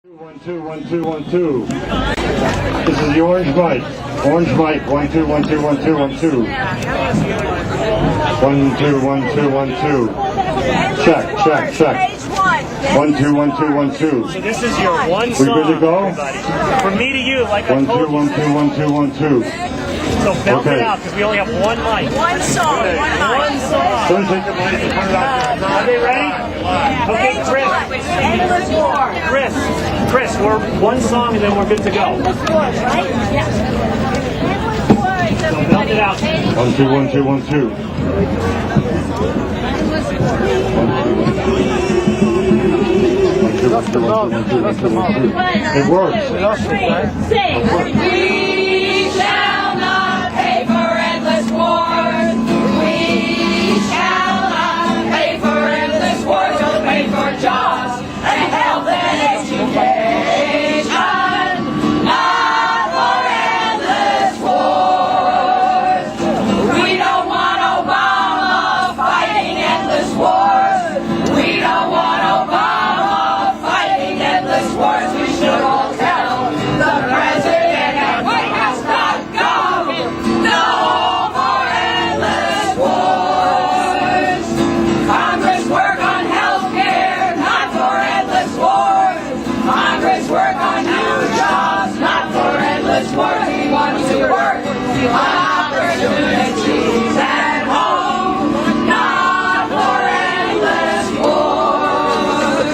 1 2 1 2 1 2. This is the orange mic. Orange mic. 1 2 1 2 1 2 1 2. 1 2 1 2 1 2. Check. 1 2 1 2 1 2. So this is your one song. We good to go? Everybody. From me to you, like I 1 told 2 you. 1 2 1 2 1 2. So belt Okay. it out because we only have one mic. One song, one One mic. song. Don't take the mic and put it out there. Are they ready? Okay, Endless war. Chris, we're one song and then we're good to go. Endless wars, right? Yeah. Endless wars, So belt everybody. it out. 1 2 1 2 1 2. It works. Sing. We shall not pay for endless wars. We shall not pay for endless wars. We'll pay for jobs and health and education. Not for endless wars. We don't want Obama fighting endless wars. We don't want Obama fighting endless wars. We should all tell the president at WhiteHouse.com, no more endless wars. Congress work on health care, not for endless wars. Congress work on new jobs, not for endless wars. We want to work on opportunities at home, not for endless wars.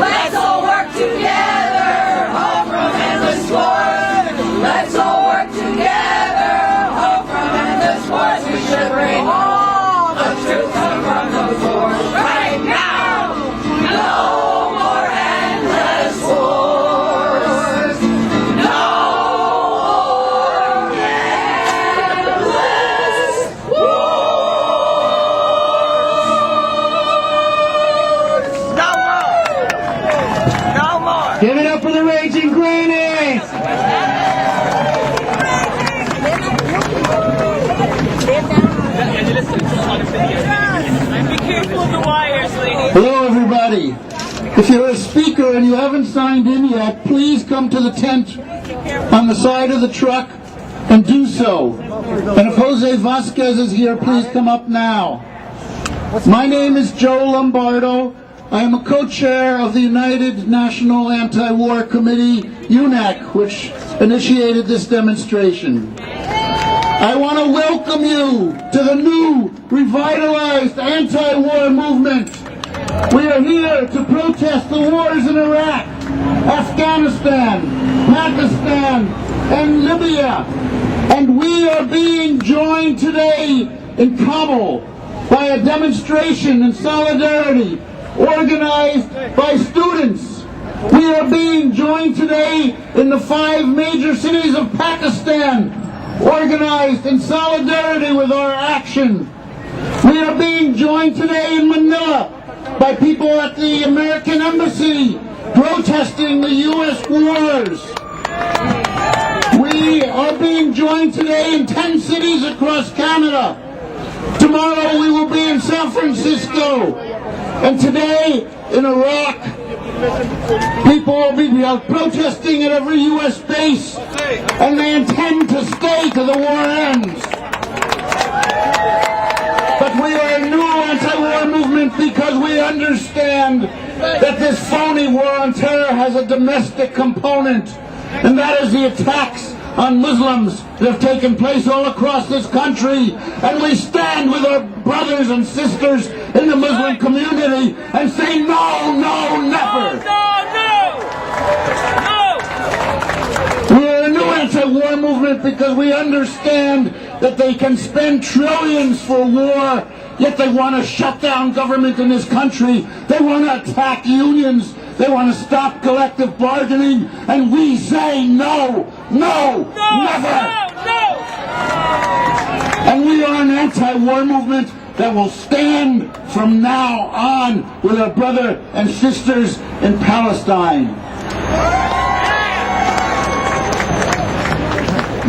Let's all work together, home from endless wars. Let's all work together, home from endless wars. We should bring all the troops home from those wars right now. No more endless wars. No more endless wars. No more. No more. Give it up for the Raging Grannies! Be careful of the wires, ladies. Hello, everybody. If you're a speaker and you haven't signed in yet, please come to the tent on the side of the truck and do so. And if Jose Vasquez is here, please come up now. My name is Joe Lombardo. I am a co-chair of the United National Anti-War Committee, UNAC, which initiated this demonstration. I want to welcome you to the new, revitalized anti-war movement. We are here to protest the wars in Iraq, Afghanistan, Pakistan, and Libya. And we are being joined today in Kabul by a demonstration in solidarity organized by students. We are being joined today in the 5 major cities of Pakistan, organized in solidarity with our action. We are being joined today in Manila by people at the American Embassy protesting the U.S. wars. We are being joined today in 10 cities across Canada. Tomorrow we will be in San Francisco. And today in Iraq, people will be protesting at every U.S. base, and they intend to stay till the war ends. But we are a new anti-war movement because we understand that this phony war on terror has a domestic component, and that is the attacks on Muslims that have taken place all across this country. And we stand with our brothers and sisters in the Muslim community and say no, no, never. We are a new anti-war movement because we understand that they can spend trillions for war, yet they want to shut down government in this country. They want to attack unions. They want to stop collective bargaining. And we say no, no, never. And we are an anti-war movement that will stand from now on with our brothers and sisters in Palestine.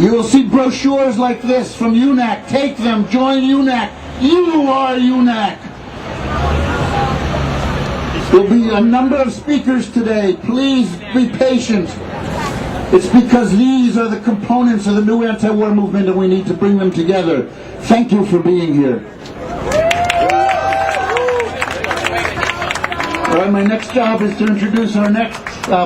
You will see brochures like this from UNAC. Take them, join UNAC. You are UNAC. There'll be a number of speakers today. Please be patient. It's because these are the components of the new anti-war movement and we need to bring them together. Thank you for being here. All right, my next job is to introduce our next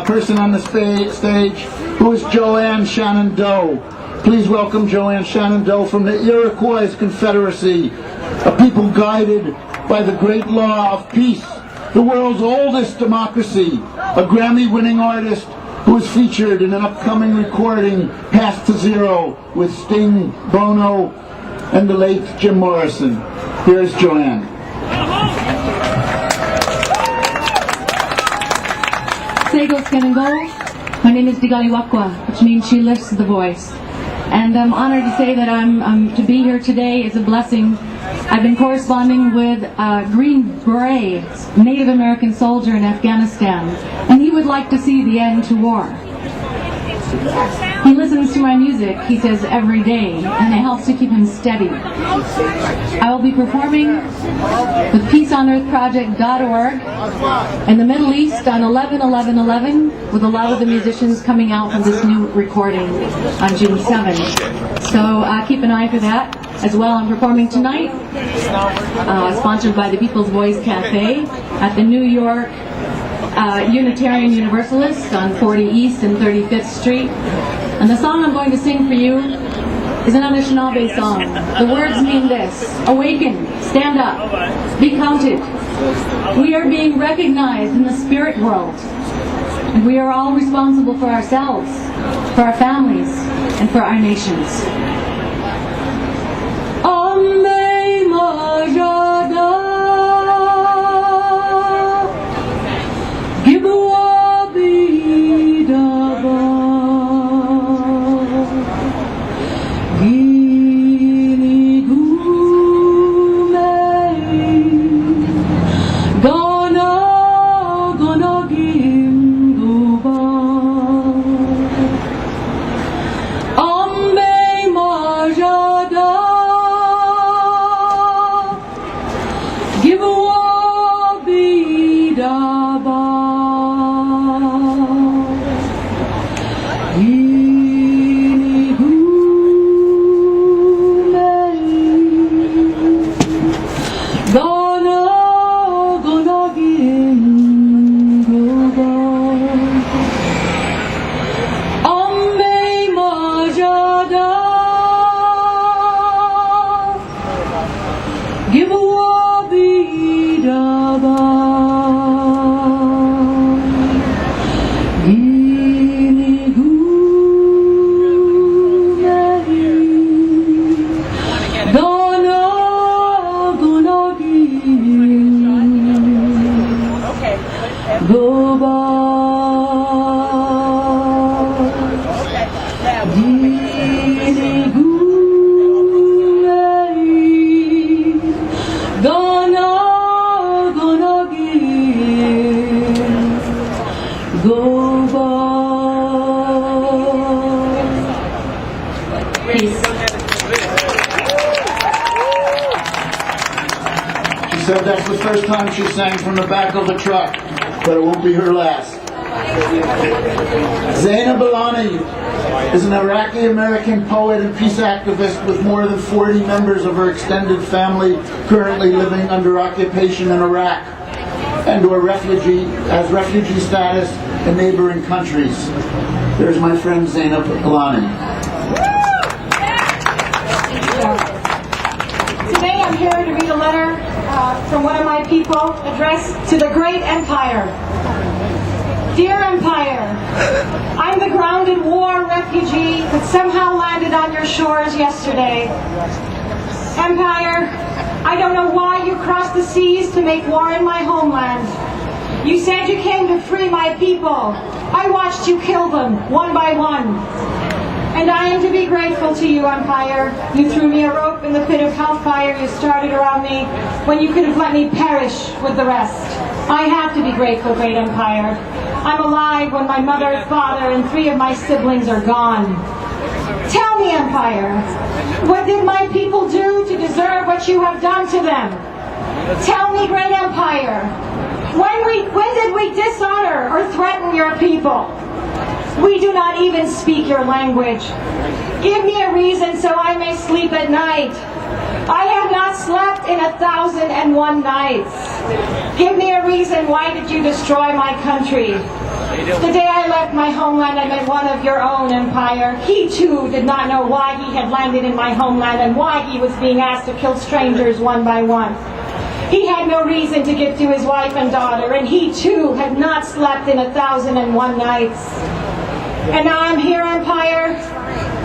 person on the stage, who is Joanne Shannon Doe. Please welcome Joanne Shannon Doe from the Iroquois Confederacy, a people guided by the great law of peace, the world's oldest democracy, a Grammy-winning artist who is featured in an upcoming recording, Path to Zero, with Sting, Bono, and the late Jim Morrison. Here's Joanne. Sego Skenango. My name is Digaliwakwa, which means she lifts the voice. And I'm honored to say that to be here today is a blessing. I've been corresponding with a Green Beret, Native American soldier in Afghanistan, and he would like to see the end to war. He listens to my music, he says, every day, and it helps to keep him steady. I will be performing with PeaceOnEarthProject.org in the Middle East on 11/11/11, with a lot of the musicians coming out from this new recording on June 7th. So keep an eye for that. As well, I'm performing tonight, sponsored by the People's Voice Cafe at the New York Unitarian Universalists on 40 East and 35th Street. And the song I'm going to sing for you is an Anishinaabe song. The words mean this: awaken, stand up, be counted. We are being recognized in the spirit world. And we are all responsible for ourselves, for our families, and for our nations. Ambe Majada Gibuabi Daba Gini Gume Gana Gimduba Ambe Majada That's the first time she sang from the back of the truck, but it won't be her last. Zainab Alani is an Iraqi-American poet and peace activist with more than 40 members of her extended family currently living under occupation in Iraq and or has refugee status in neighboring countries. There's my friend Zainab Alani. Today I'm here to read a letter from one of my people addressed to the great empire. Dear Empire, I'm the grounded war refugee that somehow landed on your shores yesterday. Empire, I don't know why you crossed the seas to make war in my homeland. You said you came to free my people. I watched you kill them, one by one. And I am to be grateful to you, Empire. You threw me a rope in the pit of hellfire you started around me when you could have let me perish with the rest. I have to be grateful, great Empire. I'm alive when my mother, father, and 3 of my siblings are gone. Tell me, Empire, what did my people do to deserve what you have done to them? Tell me, great empire, when did we dishonor or threaten your people? We do not even speak your language. Give me a reason so I may sleep at night. I have not slept in 1,001 nights. Give me a reason, why did you destroy my country? The day I left my homeland, I met one of your own, empire. He too did not know why he had landed in my homeland and why he was being asked to kill strangers one by one. He had no reason to give to his wife and daughter, and he too had not slept in 1,001 nights. And now I'm here, empire.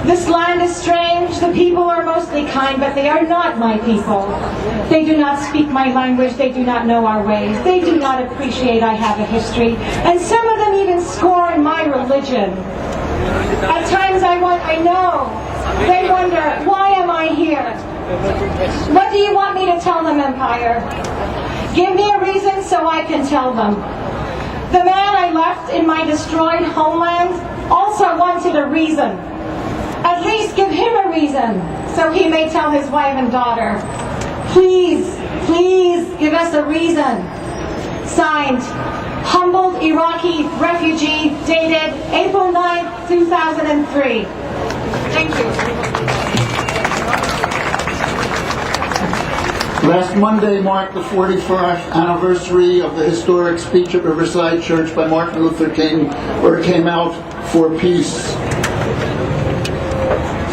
This land is strange. The people are mostly kind, but they are not my people. They do not speak my language. They do not know our ways. They do not appreciate I have a history. And some of them even scorn my religion. At times I know. They wonder, why am I here? What do you want me to tell them, empire? Give me a reason so I can tell them. The man I left in my destroyed homeland also wanted a reason. At least give him a reason, so he may tell his wife and daughter. Please, please give us a reason. Signed, humbled Iraqi refugee, dated April 9, 2003. Thank you. Last Monday marked the 41st anniversary of the historic speech at Riverside Church by Martin Luther King, where it came out for peace.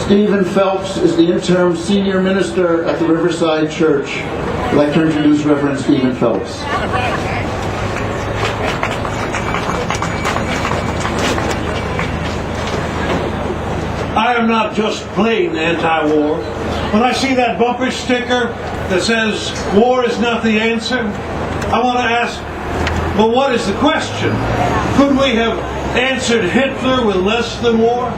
Stephen Phelps is the interim senior minister at the Riverside Church. I'd like to introduce Reverend Stephen Phelps. I am not just plain anti-war. When I see that bumper sticker that says, war is not the answer, I want to ask, well, what is the question? Could we have answered Hitler with less than war?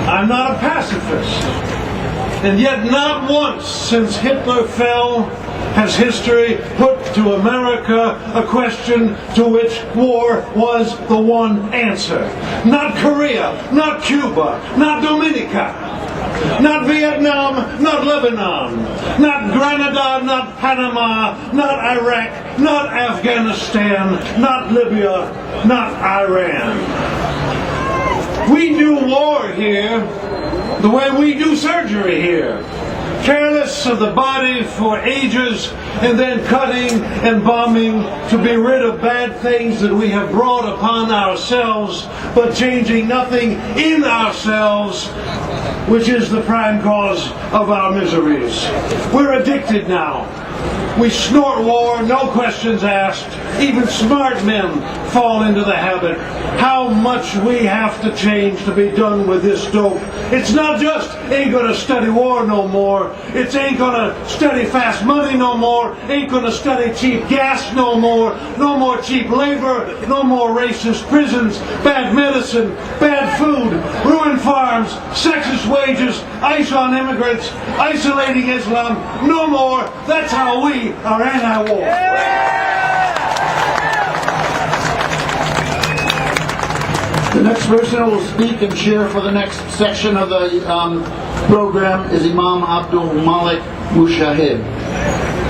I'm not a pacifist. And yet not once since Hitler fell has history put to America a question to which war was the one answer. Not Korea, not Cuba, not Dominica, not Vietnam, not Lebanon, not Grenada, not Panama, not Iraq, not Afghanistan, not Libya, not Iran. We do war here the way we do surgery here. Careless of the body for ages, and then cutting and bombing to be rid of bad things that we have brought upon ourselves, but changing nothing in ourselves, which is the prime cause of our miseries. We're addicted now. We snort war, no questions asked. Even smart men fall into the habit. How much we have to change to be done with this dope. It's not just ain't gonna study war no more. It's ain't gonna study fast money no more. Ain't gonna study cheap gas no more. No more cheap labor. No more racist prisons. Bad medicine. Bad food. Ruined farms. Sexist wages. ICE on immigrants. Isolating Islam. No more. That's how we are anti-war. The next person who will speak and share for the next section of the program is Imam Abdul Malik Mushahed.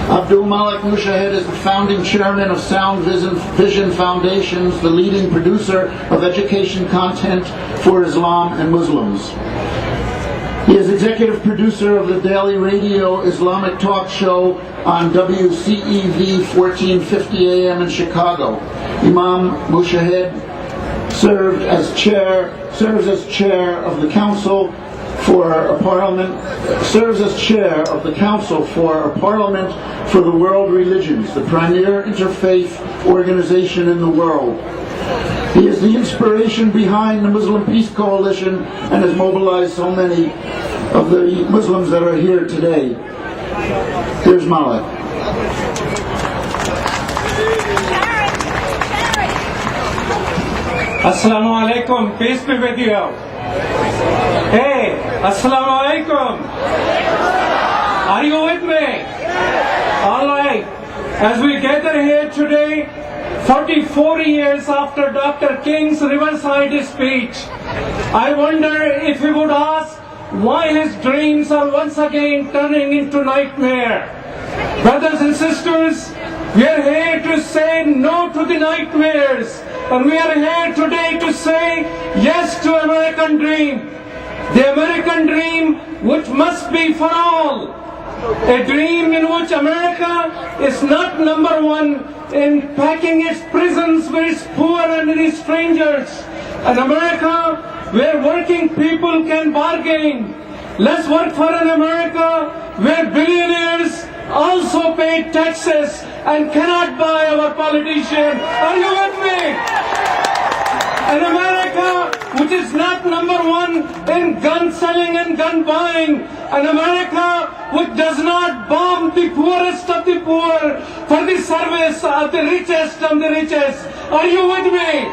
Abdul Malik Mushahed is the founding chairman of Sound Vision Foundations, the leading producer of education content for Islam and Muslims. He is executive producer of the daily radio Islamic talk show on WCEV 1450 AM in Chicago. Imam Mushahed serves as chair of the Council for a Parliament for the World Religions, the premier interfaith organization in the world. He is the inspiration behind the Muslim Peace Coalition and has mobilized so many of the Muslims that are here today. Here's Malik. Assalamu alaikum, peace be with you. Hey, assalamu alaikum. Are you with me? All right. As we gather here today, 44 years after Dr. King's Riverside speech, I wonder if we would ask why his dreams are once again turning into nightmare. Brothers and sisters, we are here to say no to the nightmares, and we are here today to say yes to American dream. The American dream which must be for all. A dream in which America is not number one in packing its prisons with its poor and its strangers. An America where working people can bargain. Let's work for an America where billionaires also pay taxes and cannot buy our politician. Are you with me? An America which is not number one in gun selling and gun buying. An America which does not bomb the poorest of the poor for the service of the richest of the richest. Are you with me?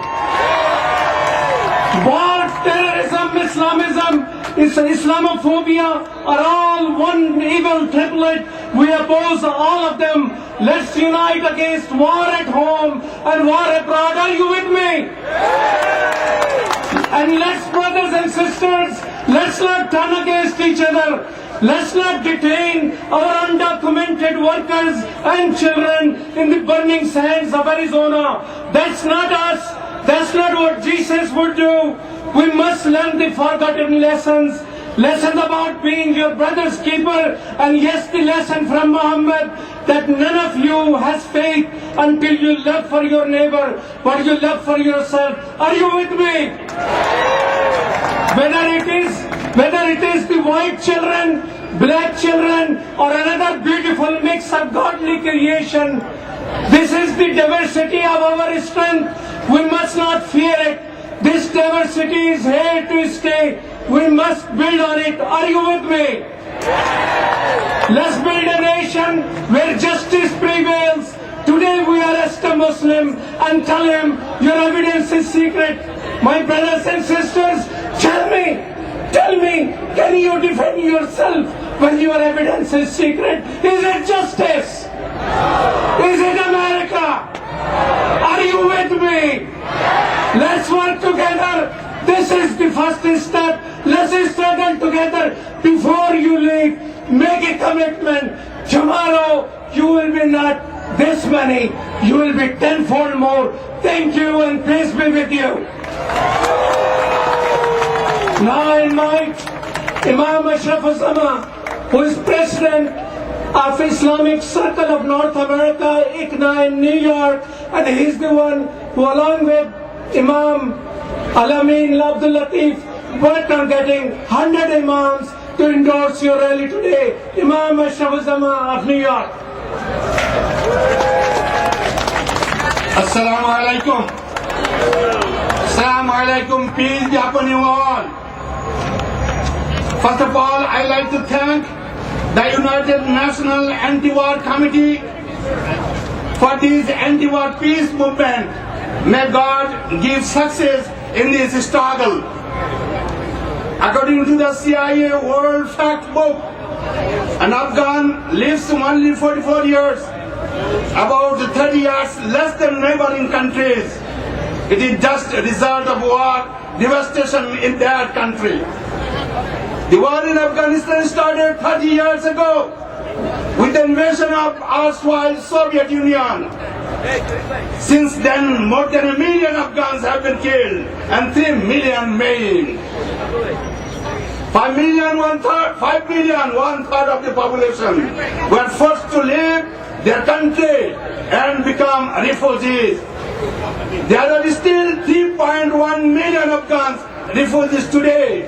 War, terrorism, Islamism, Islamophobia are all one evil triplet. We oppose all of them. Let's unite against war at home and war abroad. Are you with me? And let's, brothers and sisters, let's not turn against each other. Let's not detain our undocumented workers and children in the burning sands of Arizona. That's not us. That's not what Jesus would do. We must learn the forgotten lessons. Lessons about being your brother's keeper. And yes, the lesson from Muhammad that none of you has faith until you love for your neighbor what you love for yourself. Are you with me? Whether it is the white children, black children, or another beautiful mix of godly creation, this is the diversity of our strength. We must not fear it. This diversity is here to stay. We must build on it. Are you with me? Let's build a nation where justice prevails. Today we arrest a Muslim and tell him your evidence is secret. My brothers and sisters, tell me, can you defend yourself when your evidence is secret? Is it justice? Is it America? Are you with me? Let's work together. This is the first step. Let's struggle together before you leave. Make a commitment. Tomorrow you will be not this many. You will be tenfold more. Thank you and peace be with you. Now I invite Imam Ashraf Osama, who is president of Islamic Circle of North America, ICNA in New York, and he's the one who, along with Imam Alamin Abdul Latif, worked on getting 100 imams to endorse your rally today. Imam Ashraf Osama of New York. Assalamu alaikum. Assalamu alaikum. Peace be upon you all. First of all, I'd like to thank the United National Anti-War Committee for this anti-war peace movement. May God give success in this struggle. According to the CIA World Fact Book, an Afghan lives only 44 years, about 30 years less than neighboring countries. It is just a result of war, devastation in their country. The war in Afghanistan started 30 years ago with the invasion of erstwhile Soviet Union. Since then, more than 1 million Afghans have been killed and 3 million maimed. 5 million, one third of the population were forced to leave their country and become refugees. There are still 3.1 million Afghans refugees today,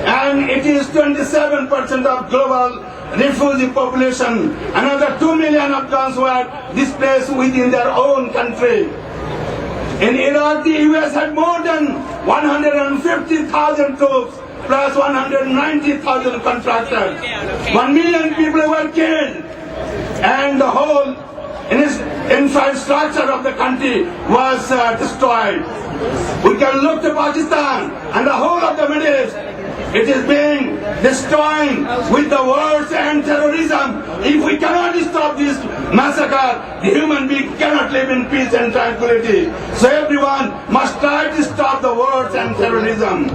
and it is 27% of global refugee population. Another 2 million Afghans were displaced within their own country. In Iraq, the US had more than 150,000 troops plus 190,000 contractors. 1 million people were killed, and the whole infrastructure of the country was destroyed. We can look to Pakistan and the whole of the Middle East. It is being destroyed with the wars and terrorism. If we cannot stop this massacre, the human being cannot live. live in peace and tranquility. So everyone must try to stop the wars and terrorism.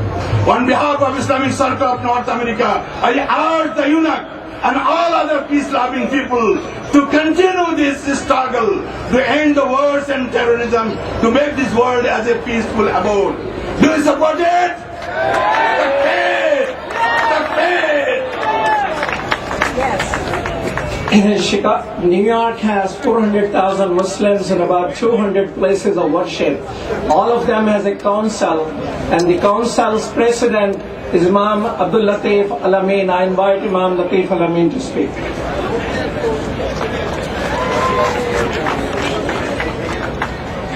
On behalf of Islamic Circle of North America, I urge the eunuch and all other peace-loving people to continue this struggle to end the wars and terrorism, to make this world as a peaceful abode. Do you support it? New York has 400,000 Muslims and about 200 places of worship. All of them has a council, and the council's president is Imam Abdul Latif Al-Amin. I invite Imam Latif Al-Amin to speak.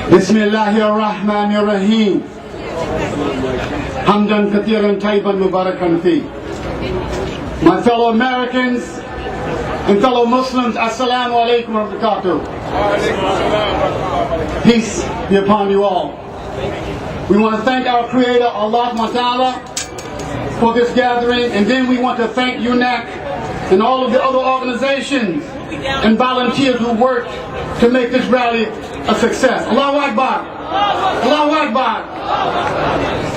Bismillahirrahmanirrahim. Hamdan kathiran tayyiban mubarakan fi. My fellow Americans and fellow Muslims, Assalamu alaikum wa barakatuh. Peace be upon you all. We want to thank our Creator, Allah Ta'ala, for this gathering, and then we want to thank UNAC and all of the other organizations and volunteers who worked to make this rally a success. Allahu Akbar! Allahu Akbar!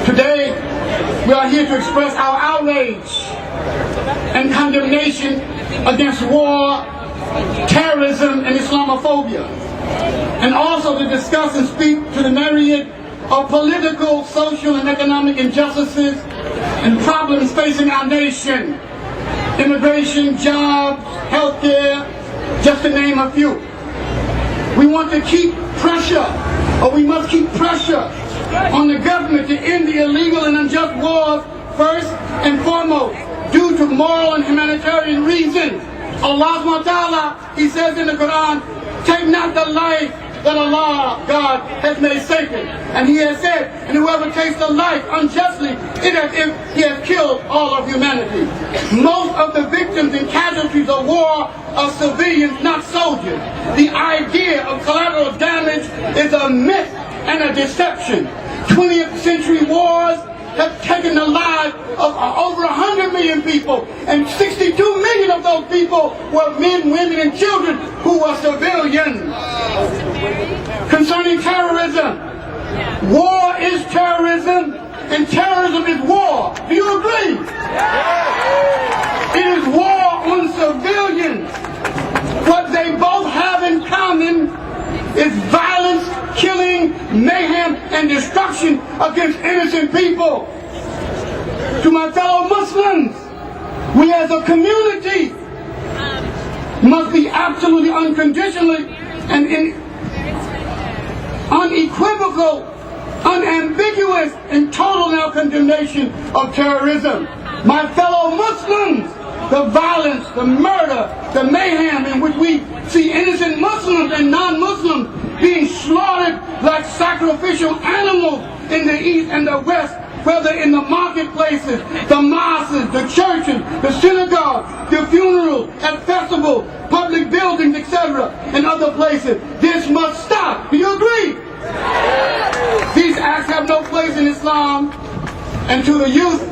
Today, we are here to express our outrage and condemnation against war, terrorism, and Islamophobia, and also to discuss and speak to the myriad of political, social, and economic injustices and problems facing our nation: immigration, jobs, healthcare, just to name a few. We want to keep pressure, or we must keep pressure on the government to end the illegal and unjust wars first and foremost, due to moral and humanitarian reasons. Allah subhanahu wa ta'ala, He says in the Quran, take not the life that Allah, God, has made sacred. And He has said, and whoever takes the life unjustly, it as if he has killed all of humanity. Most of the victims and casualties of war are civilians, not soldiers. The idea of collateral damage is a myth and a deception. 20th century wars have taken the lives of over 100 million people, and 62 million of those people were men, women, and children who were civilians. Concerning terrorism, war is terrorism, and terrorism is war. Do you agree? It is war on civilians. What they both have in common is violence, killing, mayhem, and destruction against innocent people. To my fellow Muslims, we as a community must be absolutely unconditionally and unequivocal, unambiguous, and total now condemnation of terrorism. My fellow Muslims, the violence, the murder, the mayhem in which we see innocent Muslims and non-Muslims being slaughtered like sacrificial animals in the East and the West, whether in the marketplaces, the mosques, the churches, the synagogues, the funerals, at festivals, public buildings, etc., and other places. This must stop. Do you agree? These acts have no place in Islam, and to the youth,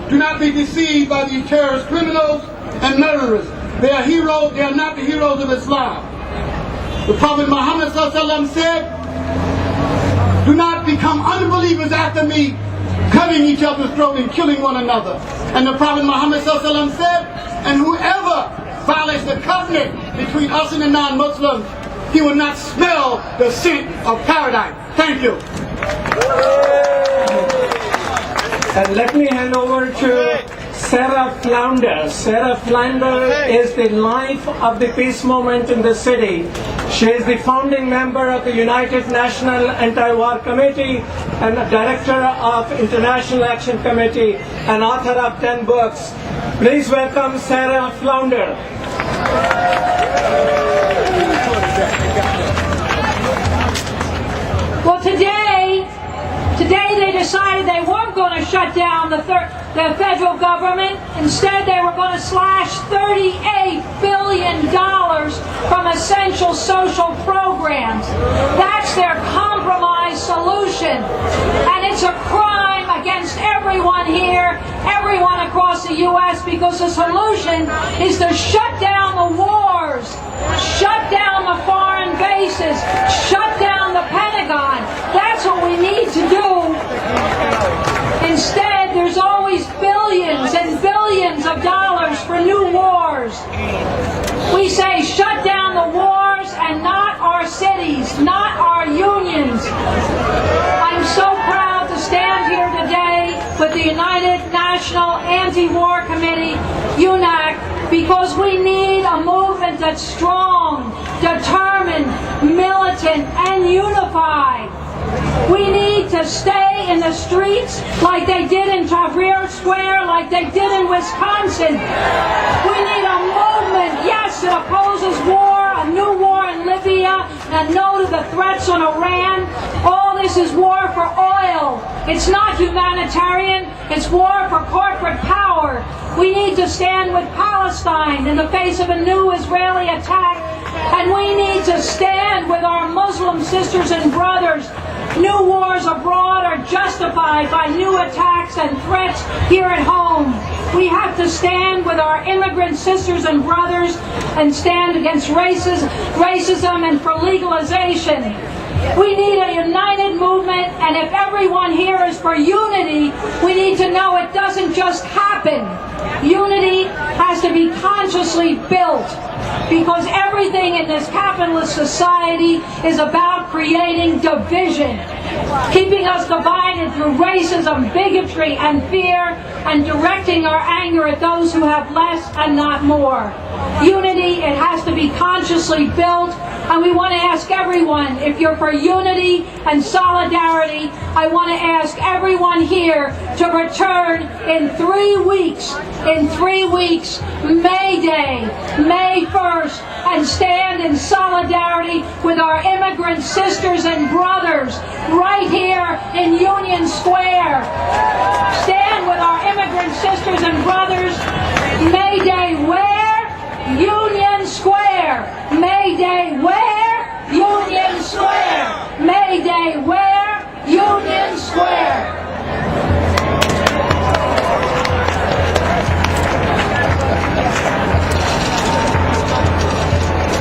do not be deceived by these terrorist criminals and murderers. They are heroes, they are not the heroes of Islam. The Prophet Muhammad said, do not become unbelievers after me, cutting each other's throat and killing one another. And the Prophet Muhammad said, and whoever violates the covenant between us and the non-Muslims, he will not smell the scent of paradise. Thank you. And let me hand over to Sarah Flounder. Sarah Flounder is the life of the peace movement in the city. She is the founding member of the United National Anti-War Committee and a director of International Action Committee and author of 10 books. Please welcome Sarah Flounder. Well, today they decided they weren't going to shut down the federal government. Instead, they were going to slash $38 billion from essential social programs. That's their compromise solution. And it's a crime against everyone here, everyone across the U.S., because the solution is to shut down the wars, shut down the foreign bases, shut That's what we need to do. Instead, there's always billions and billions of dollars for new wars. We say shut down the wars and not our cities, not our unions. I'm so proud to stand here today with the United National Anti-War Committee, UNAC, because we need a movement that's strong, determined, militant, and unified. We need to stay in the streets like they did in Foley Square, like they did in Wisconsin. We need a movement, yes, that opposes war, a new war in Libya, and no to the threats on Iran. All this is war for oil. It's not humanitarian, it's war for corporate power. We need to stand with Palestine in the face of a new Israeli attack, and we need to stand with our Muslim sisters and brothers. New wars abroad are justified by new attacks and threats here at home. We have to stand with our immigrant sisters and brothers and stand against racism and for legalization. We need a united movement, and if everyone here is for unity, we need to know it doesn't just happen. Unity has to be consciously built, because everything in this capitalist society is about creating division, keeping us divided through racism, bigotry, and fear, and directing our anger at those who have less and not more. Unity, it has to be consciously built, and we want to ask everyone, if you're for unity and solidarity, I want to ask everyone here to return in 3 weeks. In 3 weeks, May Day, May 1st, and stand in solidarity with our immigrant sisters and brothers right here in Union Square. Stand with our immigrant sisters and brothers. May Day where? Union Square. May Day where? Union Square. May Day where? Union Square.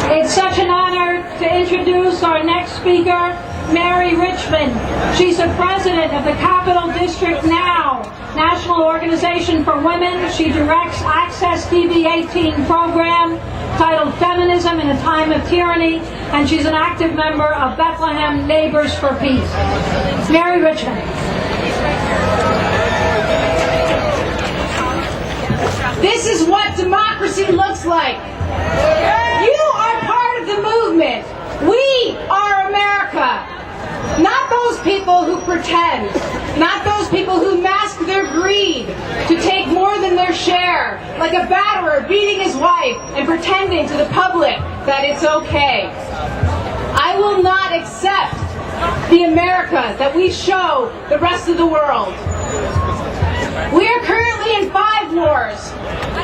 It's such an honor to introduce our next speaker, Mary Richmond. She's the president of the Capital District Now, National Organization for Women. She directs Access TV 18 program titled Feminism in a Time of Tyranny, and she's an active member of Bethlehem Neighbors for Peace. Mary Richmond. This is what democracy looks like. You are part of the movement. We are America. Not those people who pretend. Not those people who mask their greed to take more than their share, like a batterer beating his wife and pretending to the public that it's okay. I will not accept the America that we show the rest of the world. We are currently in 5 wars: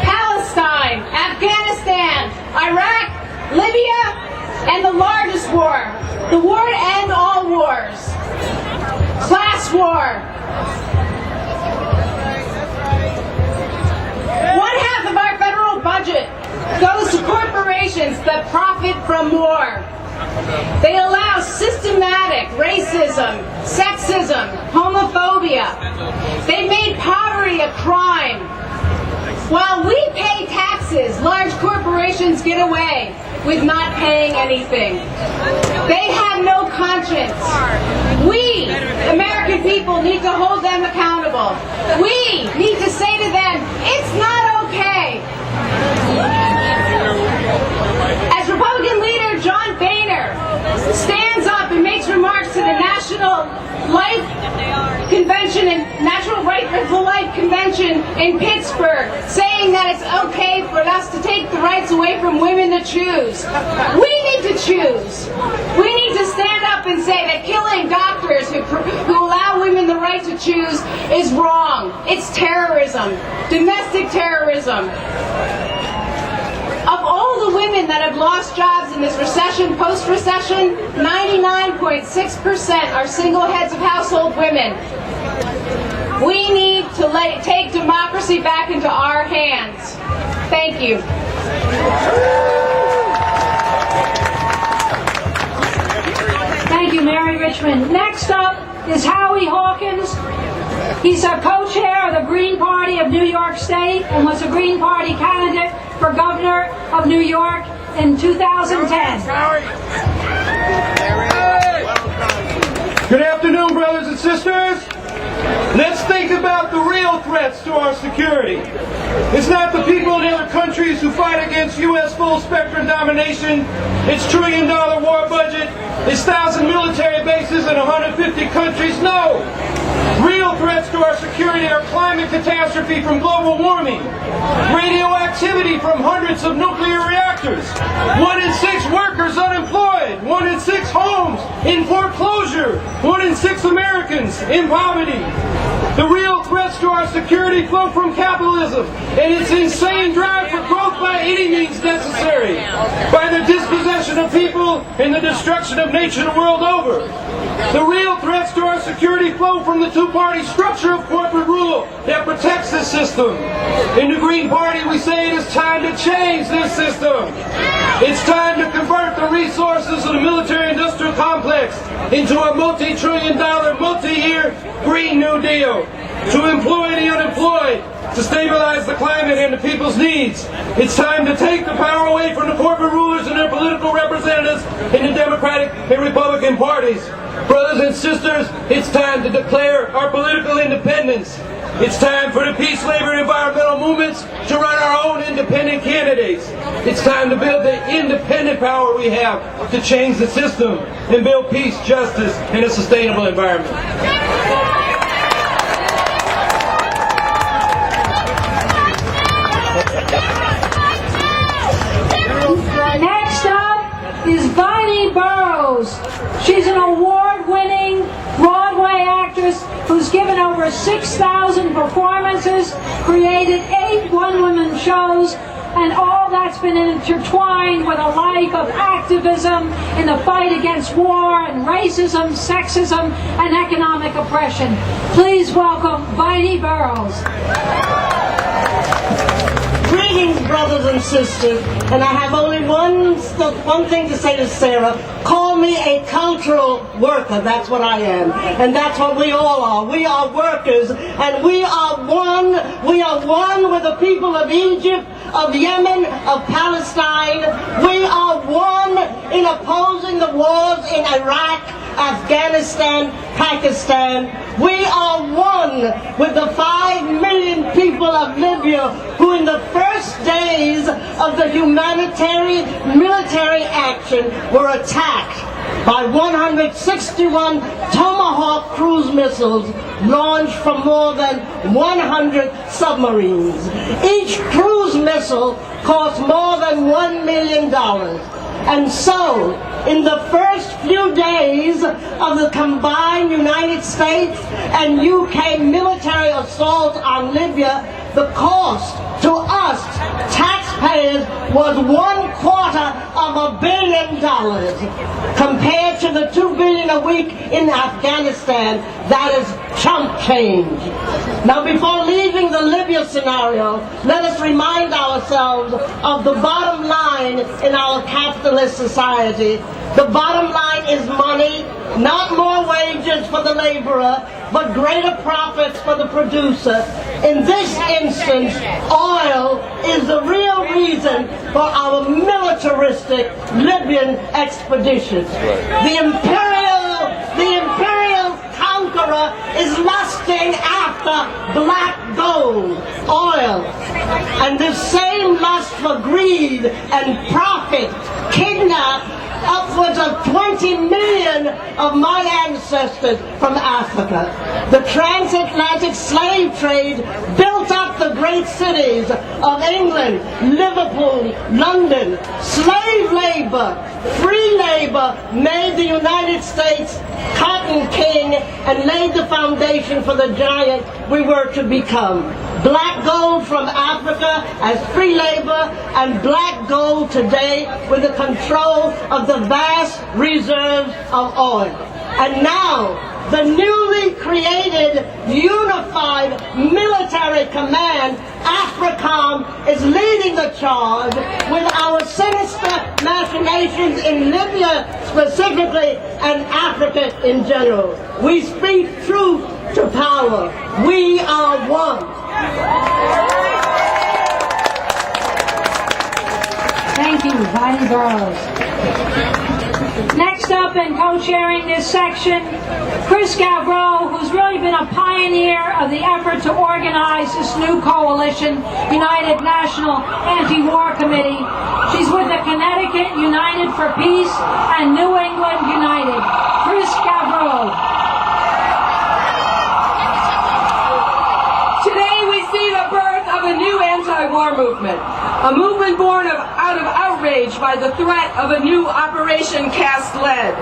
Palestine, Afghanistan, Iraq, Libya, and the largest war, the war to end all wars, class war. 1/2 of our federal budget goes to corporations that profit from war. They allow systematic racism, sexism, homophobia. They've made poverty a crime. While we pay taxes, large corporations get away with not paying anything. They have no conscience. We, American people, need to hold them accountable. We need to say to them, it's not okay. As Republican leader John Boehner stands up and makes remarks to the National Life Convention and Natural Right for Life Convention in Pittsburgh, saying that it's okay for us to take the rights away from women to choose. We need to choose. We need to stand up and say that killing doctors who allow women the right to choose is wrong. It's terrorism, domestic terrorism. Of all the women that have lost jobs in this recession, post-recession, 99.6% are single heads of household women. We need to take democracy back into our hands. Thank you. Thank you, Mary Richmond. Next up is Howie Hawkins. He's a co-chair of the Green Party of New York State and was a Green Party candidate for governor of New York in 2010. Good afternoon, brothers and sisters. Let's think about the real threats to our security. It's not the people in other countries who fight against U.S. full-spectrum domination, its trillion-dollar war budget, its 1,000 military bases in 150 countries. No! Real threats to our security are climate catastrophe from global warming, radioactivity from hundreds of nuclear reactors, 1 in 6 workers unemployed, 1 in 6 homes in foreclosure, 1 in 6 Americans in poverty. The real threats to our security flow from capitalism and its insane drive for growth by any means necessary, by the dispossession of people and the destruction of nature the world over. The real threats to our security flow from the two-party structure of corporate rule that protects this system. In the Green Party, we say it is time to change this system. It's time to convert the resources of the military-industrial complex into a multi-trillion-dollar, multi-year Green New Deal, to employ the unemployed, to stabilize the climate and the people's needs. It's time to take the power away from the corporate rulers and their political representatives in the Democratic and Republican parties. Brothers and sisters, it's time to declare our political independence. It's time for the peace, labor, and environmental movements to run our own independent candidates. It's time to build the independent power we have to change the system and build peace, justice, and a sustainable environment. Next up is Vinnie Burroughs. She's an award-winning Broadway actress who's given over 6,000 performances, created 8 one-woman shows, and all that's been intertwined with a life of activism in the fight against war and racism, sexism, and economic oppression. Please welcome Vinnie Burroughs. Greetings, brothers and sisters, and I have only one thing to say to Sarah. Call me a cultural worker. That's what I am, and that's what we all are. We are workers, and we are one. We are one with the people of Egypt, of Yemen, of Palestine. We are one in opposing the wars in Iraq, Afghanistan, Pakistan. We are one with the 5 million people of Libya who in the first days of the humanitarian military action were attacked by 161 Tomahawk cruise missiles launched from more than 100 submarines. Each cruise missile cost more than $1 million. And so, in the first few days of the combined United States and UK military assault on Libya, the cost to us taxpayers was $250 million. Compared to the $2 billion a week in Afghanistan, that is chump change. Now, before leaving the Libya scenario, let us remind ourselves of the bottom line in our capitalist society. The bottom line is money, not more wages for the laborer, but greater profits for the producer. In this instance, oil is the real reason for our militaristic Libyan expeditions. The imperial conqueror is lusting after black gold, oil, and this same lust for greed and profit kidnapped upwards of 20 million of my ancestors from Africa. The transatlantic slave trade built up the great cities of England, Liverpool, London. Slave labor, free labor made the United States cotton king and laid the foundation for the giant we were to become. Black gold from Africa as free labor, and black gold today with the control of the vast reserves of oil. And now, the newly created Unified Military Command, AFRICOM, is leading the charge with our sinister machinations in Libya specifically and Africa in general. We speak truth to power. We are one. Thank you, Heidi Burroughs. Next up and co-chairing this section, Chris Gavreau, who's really been a pioneer of the effort to organize this new coalition, United National Anti-War Committee. She's with the Connecticut United for Peace and New England United. Chris Gavreau. Today we see the birth of a new anti-war movement, a movement born out of outrage by the threat of a new Operation Cast Lead,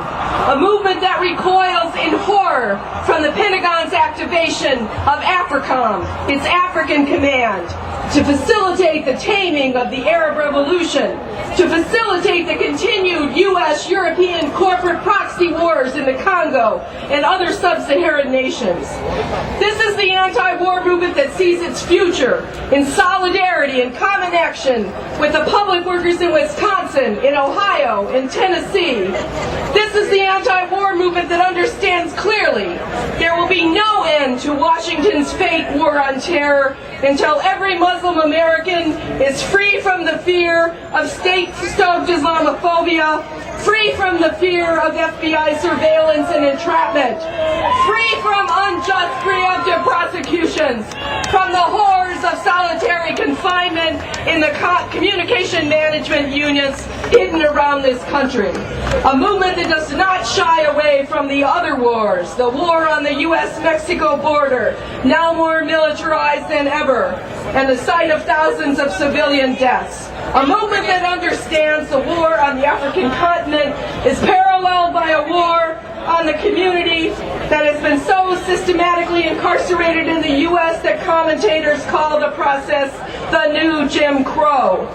a movement that recoils in horror from the Pentagon's activation of AFRICOM, its African Command, to facilitate the taming of the Arab Revolution, to facilitate the continued U.S.-European corporate proxy wars in the Congo and other sub-Saharan nations. This is the anti-war movement that sees its future in solidarity and common action with the public workers in Wisconsin, in Ohio, in Tennessee. This is the anti-war movement that understands clearly there will be no end to Washington's fake war on terror until every Muslim American is free from the fear of state-stoked Islamophobia, free from the fear of FBI surveillance and entrapment, free from unjust preemptive prosecutions, from the horrors of solitary confinement in the communication management units hidden around this country. A movement that does not shy away from the other wars, the war on the U.S.-Mexico border, now more militarized than ever, and the site of thousands of civilian deaths. A movement that understands the war on the African continent is paralleled by a war on the community that has been so systematically incarcerated in the U.S. that commentators call the process the new Jim Crow.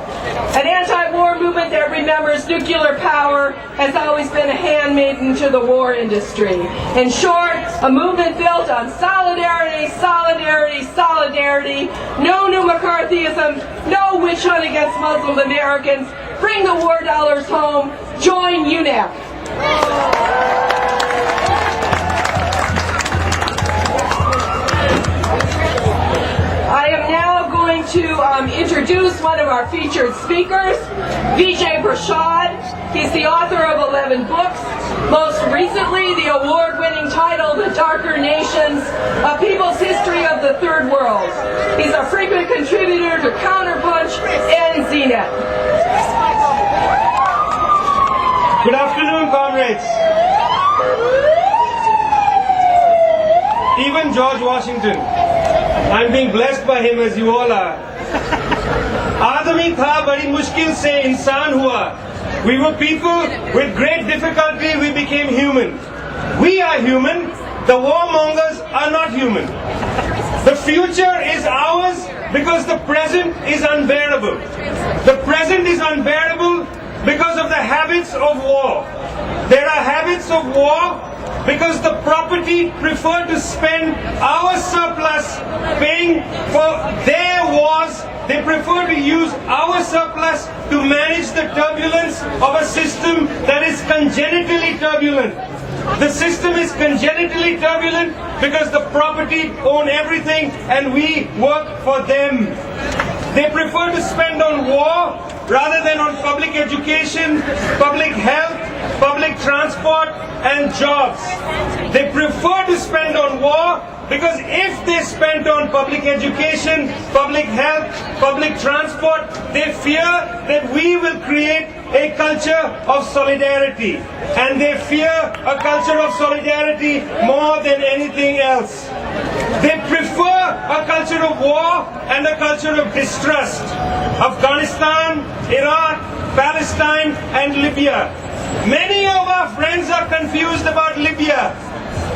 An anti-war movement that remembers nuclear power has always been a handmaiden to the war industry. In short, a movement built on solidarity, solidarity, solidarity, no new McCarthyism, no witch hunt against Muslim Americans, bring the war dollars home, join UNAC. I am now going to introduce one of our featured speakers, Vijay Prashad. He's the author of 11 books, most recently the award-winning title, The Darker Nations, A People's History of the Third World. He's a frequent contributor to Counterpunch and ZNet. Good afternoon, comrades. Even George Washington, I'm being blessed by him as you all are. आदमी था बड़ी मुश्किल से इंसान हुआ. We were people with great difficulty. We became human. We are human. The warmongers are not human. The future is ours because the present is unbearable. The present is unbearable because of the habits of war. There are habits of war because the property prefer to spend our surplus paying for their wars. They prefer to use our surplus to manage the turbulence of a system that is congenitally turbulent. The system is congenitally turbulent because the property own everything and we work for them. They prefer to spend on war rather than on public education, public health, public transport and jobs. They prefer to spend on war because if they spent on public education, public health, public transport, they fear that we will create a culture of solidarity. And they fear a culture of solidarity more than anything else. They prefer a culture of war and a culture of distrust. Afghanistan, Iraq, Palestine and Libya. Many of our friends are confused about Libya.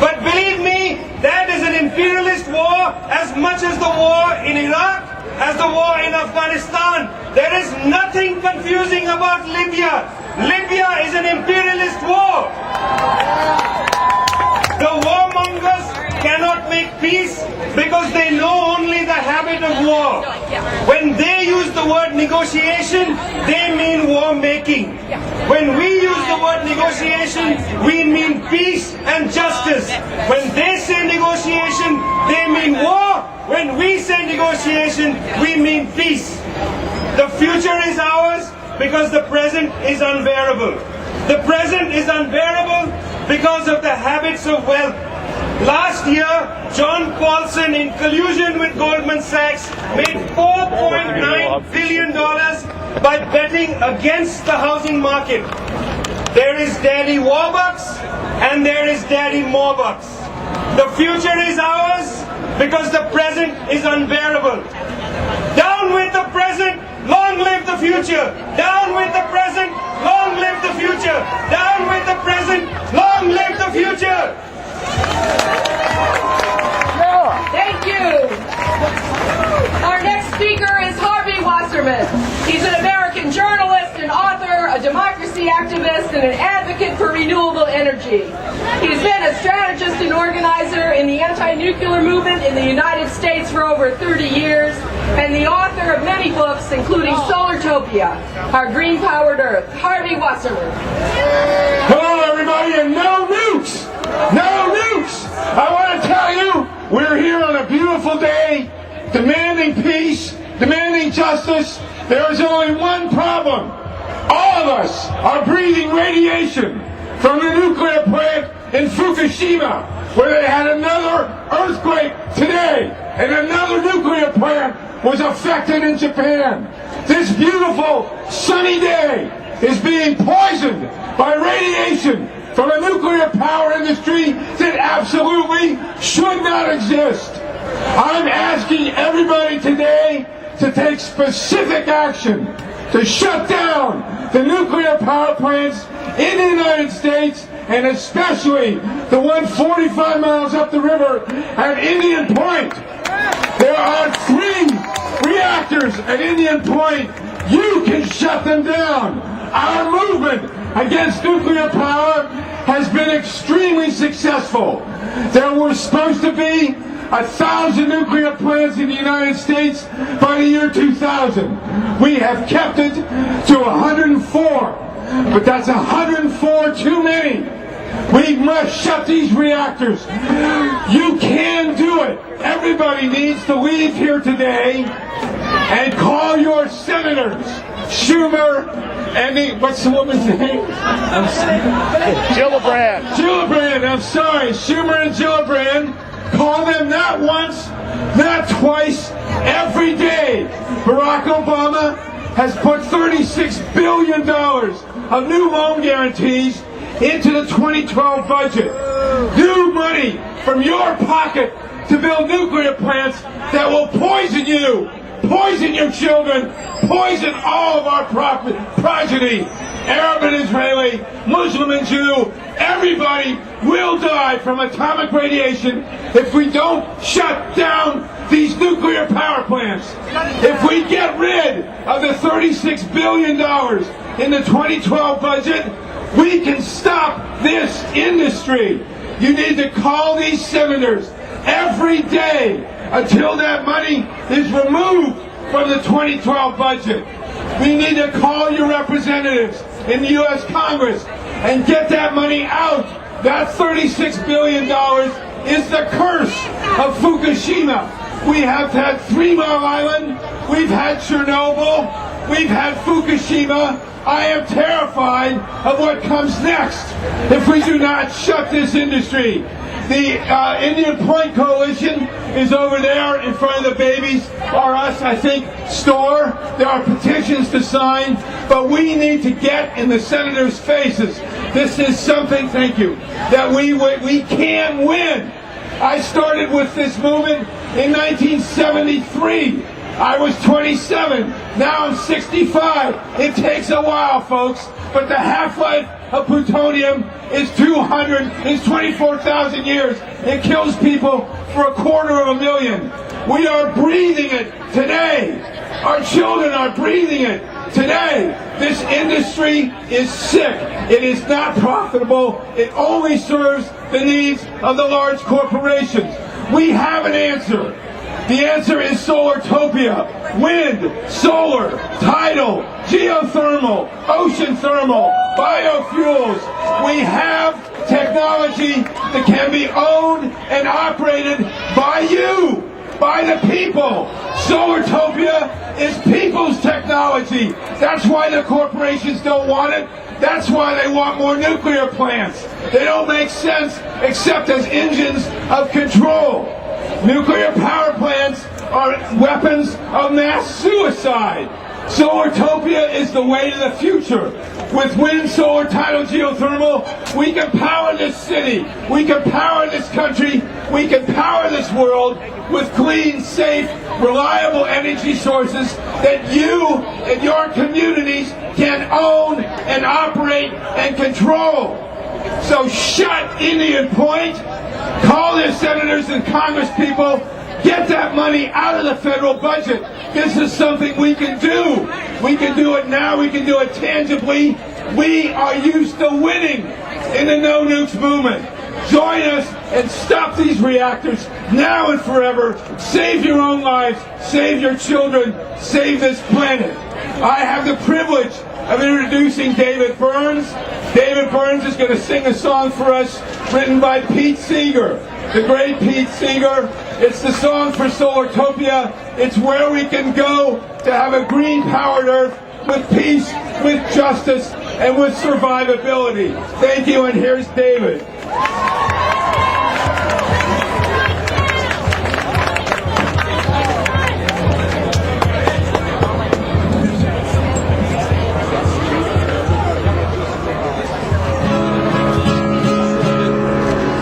But believe me, that is an imperialist war as much as the war in Iraq, as the war in Afghanistan. There is nothing confusing about Libya. Libya is an imperialist war. The warmongers the word negotiation, they mean war making. When we use the word negotiation, we mean peace and justice. When they say negotiation, they mean war. When we say negotiation, we mean peace. The future is ours because the present is unbearable. The present is unbearable because of the habits of wealth. Last year, John Paulson, in collusion with Goldman Sachs, made $4.9 billion by betting against the housing market. There is Daddy Warbucks and there is Daddy Morebucks. The future is ours because the present is unbearable. Down with the present, long live the future. Down with the present, long live the future. Down with the present, long live the future. Thank you. Our next speaker is Harvey Wasserman. He's an American journalist, an author, a democracy activist, and an advocate for renewable energy. He's been a strategist and organizer in the anti-nuclear movement in the United States for over 30 years, and the author of many books, including Solartopia, Our Green-Powered Earth. Harvey Wasserman. Hello, everybody, and no nukes! No nukes! I want to tell you, we're here on a beautiful day, demanding peace, demanding justice. There is only one problem. All of us are breathing radiation from the nuclear plant in Fukushima, where they had another earthquake today, and another nuclear plant was affected in Japan. This beautiful, sunny day is being poisoned by radiation from a nuclear power industry that absolutely should not exist. I'm asking everybody today to take specific action to shut down the nuclear power plants in the United States, and especially the one 45 miles up the river at Indian Point. There are 3 reactors at Indian Point. You can shut them down. Our movement against nuclear power has been extremely successful. There were supposed to be 1,000 nuclear plants in the United States by the year 2000. We have kept it to 104, but that's 104 too many. We must shut these reactors. You can do it. Everybody needs to leave here today and call your senators, Schumer, and what's the woman's name? Gillibrand. Gillibrand, I'm sorry. Schumer and Gillibrand. Call them not once, not twice, every day. Barack Obama has put $36 billion of new loan guarantees into the 2012 budget. New money from your pocket to build nuclear plants that will poison you, poison your children, poison all of our progeny. Arab and Israeli, Muslim and Jew, everybody will die from atomic radiation if we don't shut down these nuclear power plants. If we get rid of the $36 billion in the 2012 budget, we can stop this industry. You need to call these senators every day until that money is removed from the 2012 budget. We need to call your representatives in the U.S. Congress and get that money out. That $36 billion is the curse of Fukushima. We have had 3 Mile Island, we've had Chernobyl, we've had Fukushima. I am terrified of what comes next if we do not shut this industry. The Indian Point Coalition is over there in front of the Babies R Us, I think, store. There are petitions to sign, but we need to get in the senators' faces. This is something, thank you, that we can win. I started with this movement in 1973. I was 27. Now I'm 65. It takes a while, folks, but the half-life of plutonium is 24,000 years. It kills people for 250,000. We are breathing it today. Our children are breathing it today. This industry is sick. It is not profitable. It only serves the needs of the large corporations. We have an answer. The answer is solartopia. Wind, solar, tidal, geothermal, ocean thermal, biofuels. We have technology that can be owned and operated by you, by the people. Solartopia is people's technology. That's why the corporations don't want it. That's why they want more nuclear plants. They don't make sense except as engines of control. Nuclear power plants are weapons of mass suicide. Solartopia is the way to the future. With wind, solar, tidal, geothermal, we can power this city. We can power this country. We can power this world with clean, safe, reliable energy sources that you and your communities can own and operate and control. So shut Indian Point. Call their senators and congresspeople. Get that money out of the federal budget. This is something we can do. We can do it now. We can do it tangibly. We are used to winning in the no nukes movement. Join us and stop these reactors now and forever. Save your own lives. Save your children. Save this planet. I have the privilege of introducing David Burns. David Burns is going to sing a song for us written by Pete Seeger, the great Pete Seeger. It's the song for Solartopia. It's where we can go to have a green-powered Earth with peace, with justice, and with survivability. Thank you, and here's David.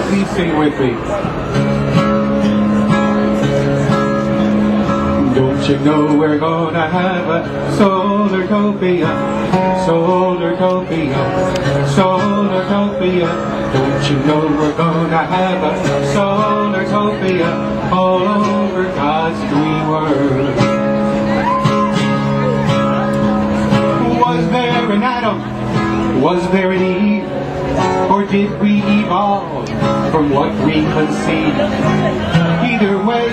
Please sing with me. Don't you know we're gonna have a solartopia, solartopia, solartopia. Don't you know we're gonna have a solartopia all over God's green world. Was there an Adam? Was there an Eve? Or did we evolve from what we conceived? Either way,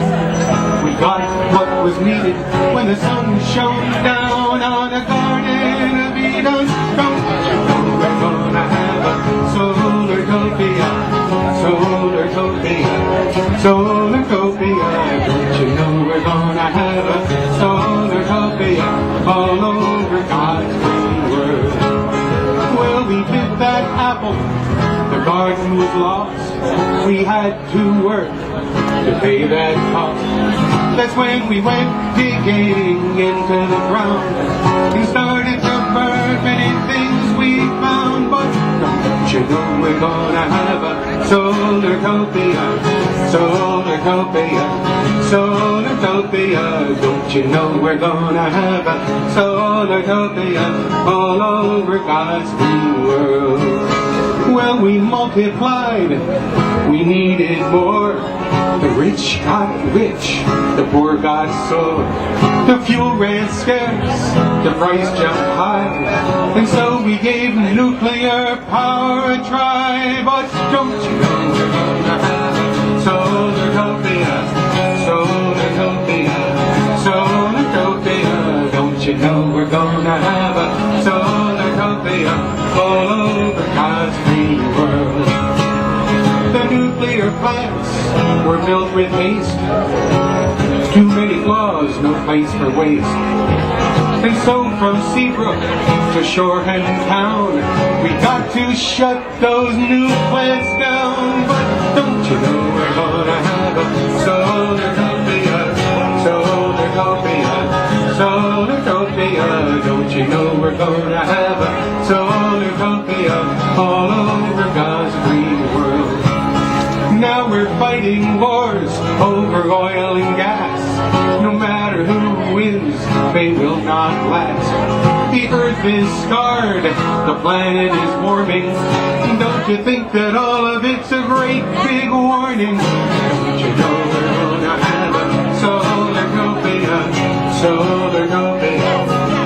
we got what was needed when the sun shone down on a garden of Eden. Don't you know we're gonna have a solartopia, solartopia, solartopia. Don't you know we're gonna have a solartopia all over God's green world. Well, we bit that apple, the garden was lost. We had to work to pay that cost. That's when we went digging into the ground and started to burn many things we found. But don't you know we're gonna have a solartopia, solartopia, solartopia. Don't you know we're gonna have a solartopia all over God's green world. Well, we multiplied, we needed more. The rich got rich, the poor got sore. The fuel ran scarce, the price jumped high, and so we gave nuclear power a try. But don't you know we're gonna have a solartopia, solartopia, solartopia. Don't you know we're gonna have a solartopia all over God's green world. The nuclear plants were built with haste. Too many flaws, no place for waste. And so from Seabrook to Shoreham Town, we got to shut those new plants down. But don't you know we're gonna have a solartopia, solartopia, solartopia. Don't you know we're gonna have a solartopia all over God's green world. Now we're fighting wars over oil and gas. No matter who wins, they will not last. The earth is scarred, the planet is warming. Don't you think that all of it's a great big warning? Don't you know we're gonna have a solartopia, solartopia,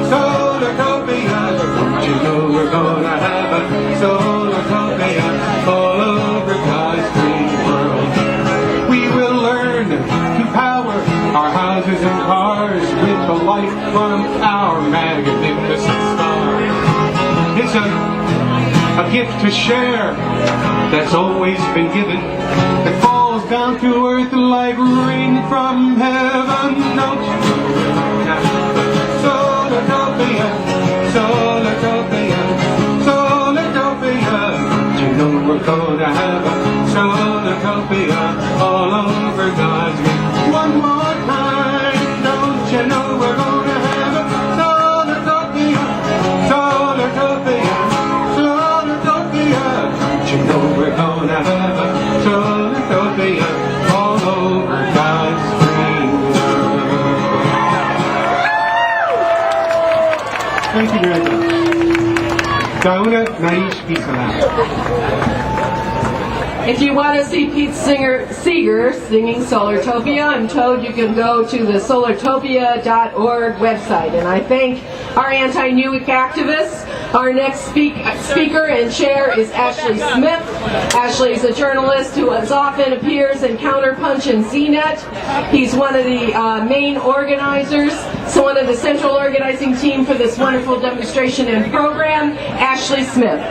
solartopia. Don't you know we're gonna have a solartopia all over God's green world. We will learn to power our from our magnificent star. It's a gift to share that's always been given, that falls down to earth like rain from heaven. Don't you know, Solatopia, Solatopia, Solatopia. Do you know we're gonna have a Solatopia all over God's earth? One more time, don't you know we're gonna have a Solatopia, Solatopia, Solatopia. Don't you know we're gonna have a Solatopia all over God's green earth? Thank you very much. Dauna Naish Pisalam. If you want to see Pete Seeger singing Solartopia, I'm told you can go to the solartopia.org website. And I thank our anti-Newick activists. Our next speaker and chair is Ashley Smith. Ashley is a journalist who as often appears in Counterpunch and ZNet. He's one of the main organizers, so one of the central organizing team for this wonderful demonstration and program. Ashley Smith.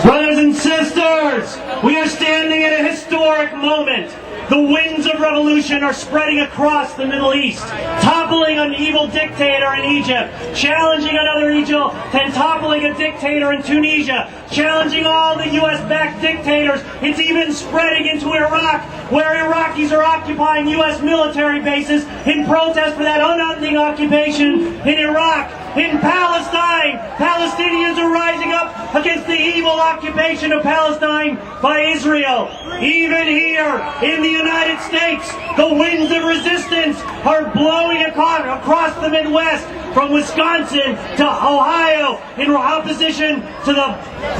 Brothers and sisters, we are standing at a historic moment. The winds of revolution are spreading across the Middle East, toppling an evil dictator in Egypt, challenging another evil, and toppling a dictator in Tunisia, challenging all the U.S.-backed dictators. It's even spreading into Iraq, where Iraqis are occupying U.S. military bases in protest for that unending occupation in Iraq. In Palestine, Palestinians are rising up against the evil occupation of Palestine by Israel. Even here in the United States, the winds of resistance are blowing across the Midwest, from Wisconsin to Ohio, in opposition to the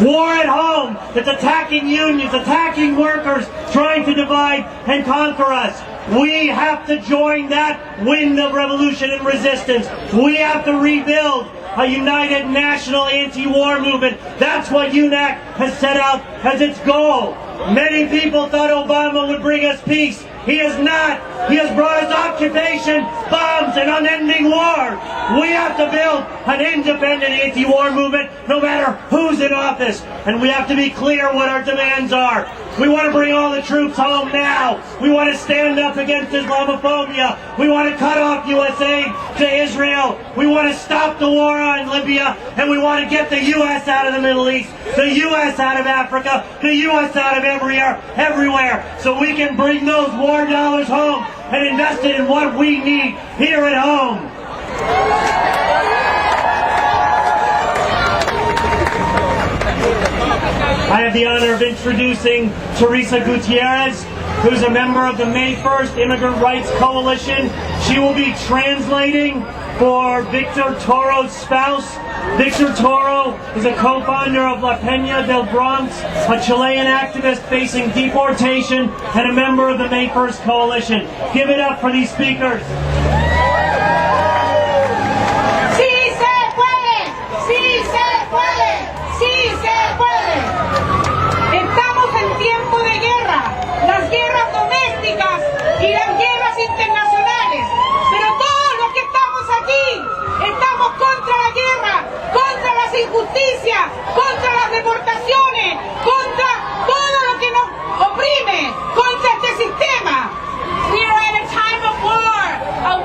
war at home that's attacking unions, attacking workers, trying to divide and conquer us. We have to join that wind of revolution and resistance. We have to rebuild a united national anti-war movement. That's what UNAC has set out as its goal. Many people thought Obama would bring us peace. He has not. He has brought us occupation, bombs, and unending war. We have to build an independent anti-war movement no matter who's in office. And we have to be clear what our demands are. We want to bring all the troops home now. We want to stand up against Islamophobia. We want to cut off U.S. aid to Israel. We want to stop the war on Libya. And we want to get the U.S. out of the Middle East, the U.S. out of Africa, the U.S. out of everywhere, so we can bring those war dollars home and invest it in what we need here at home. I have the honor of introducing Teresa Gutierrez, who's a member of the May 1st Immigrant Rights Coalition. She will be translating for Victor Toro's spouse. Victor Toro is a co-founder of La Peña del Bronx, a Chilean activist facing deportation and a member of the May 1st Coalition. Give it up for these speakers. ¡Sí se puede! ¡Sí se puede! ¡Sí se puede! Estamos en tiempo de guerra, las guerras domésticas y las guerras internacionales. Pero todos los que estamos aquí estamos contra la guerra, contra las injusticias, contra las deportaciones, contra todo lo que nos oprime, contra este sistema. We are at a time of war, a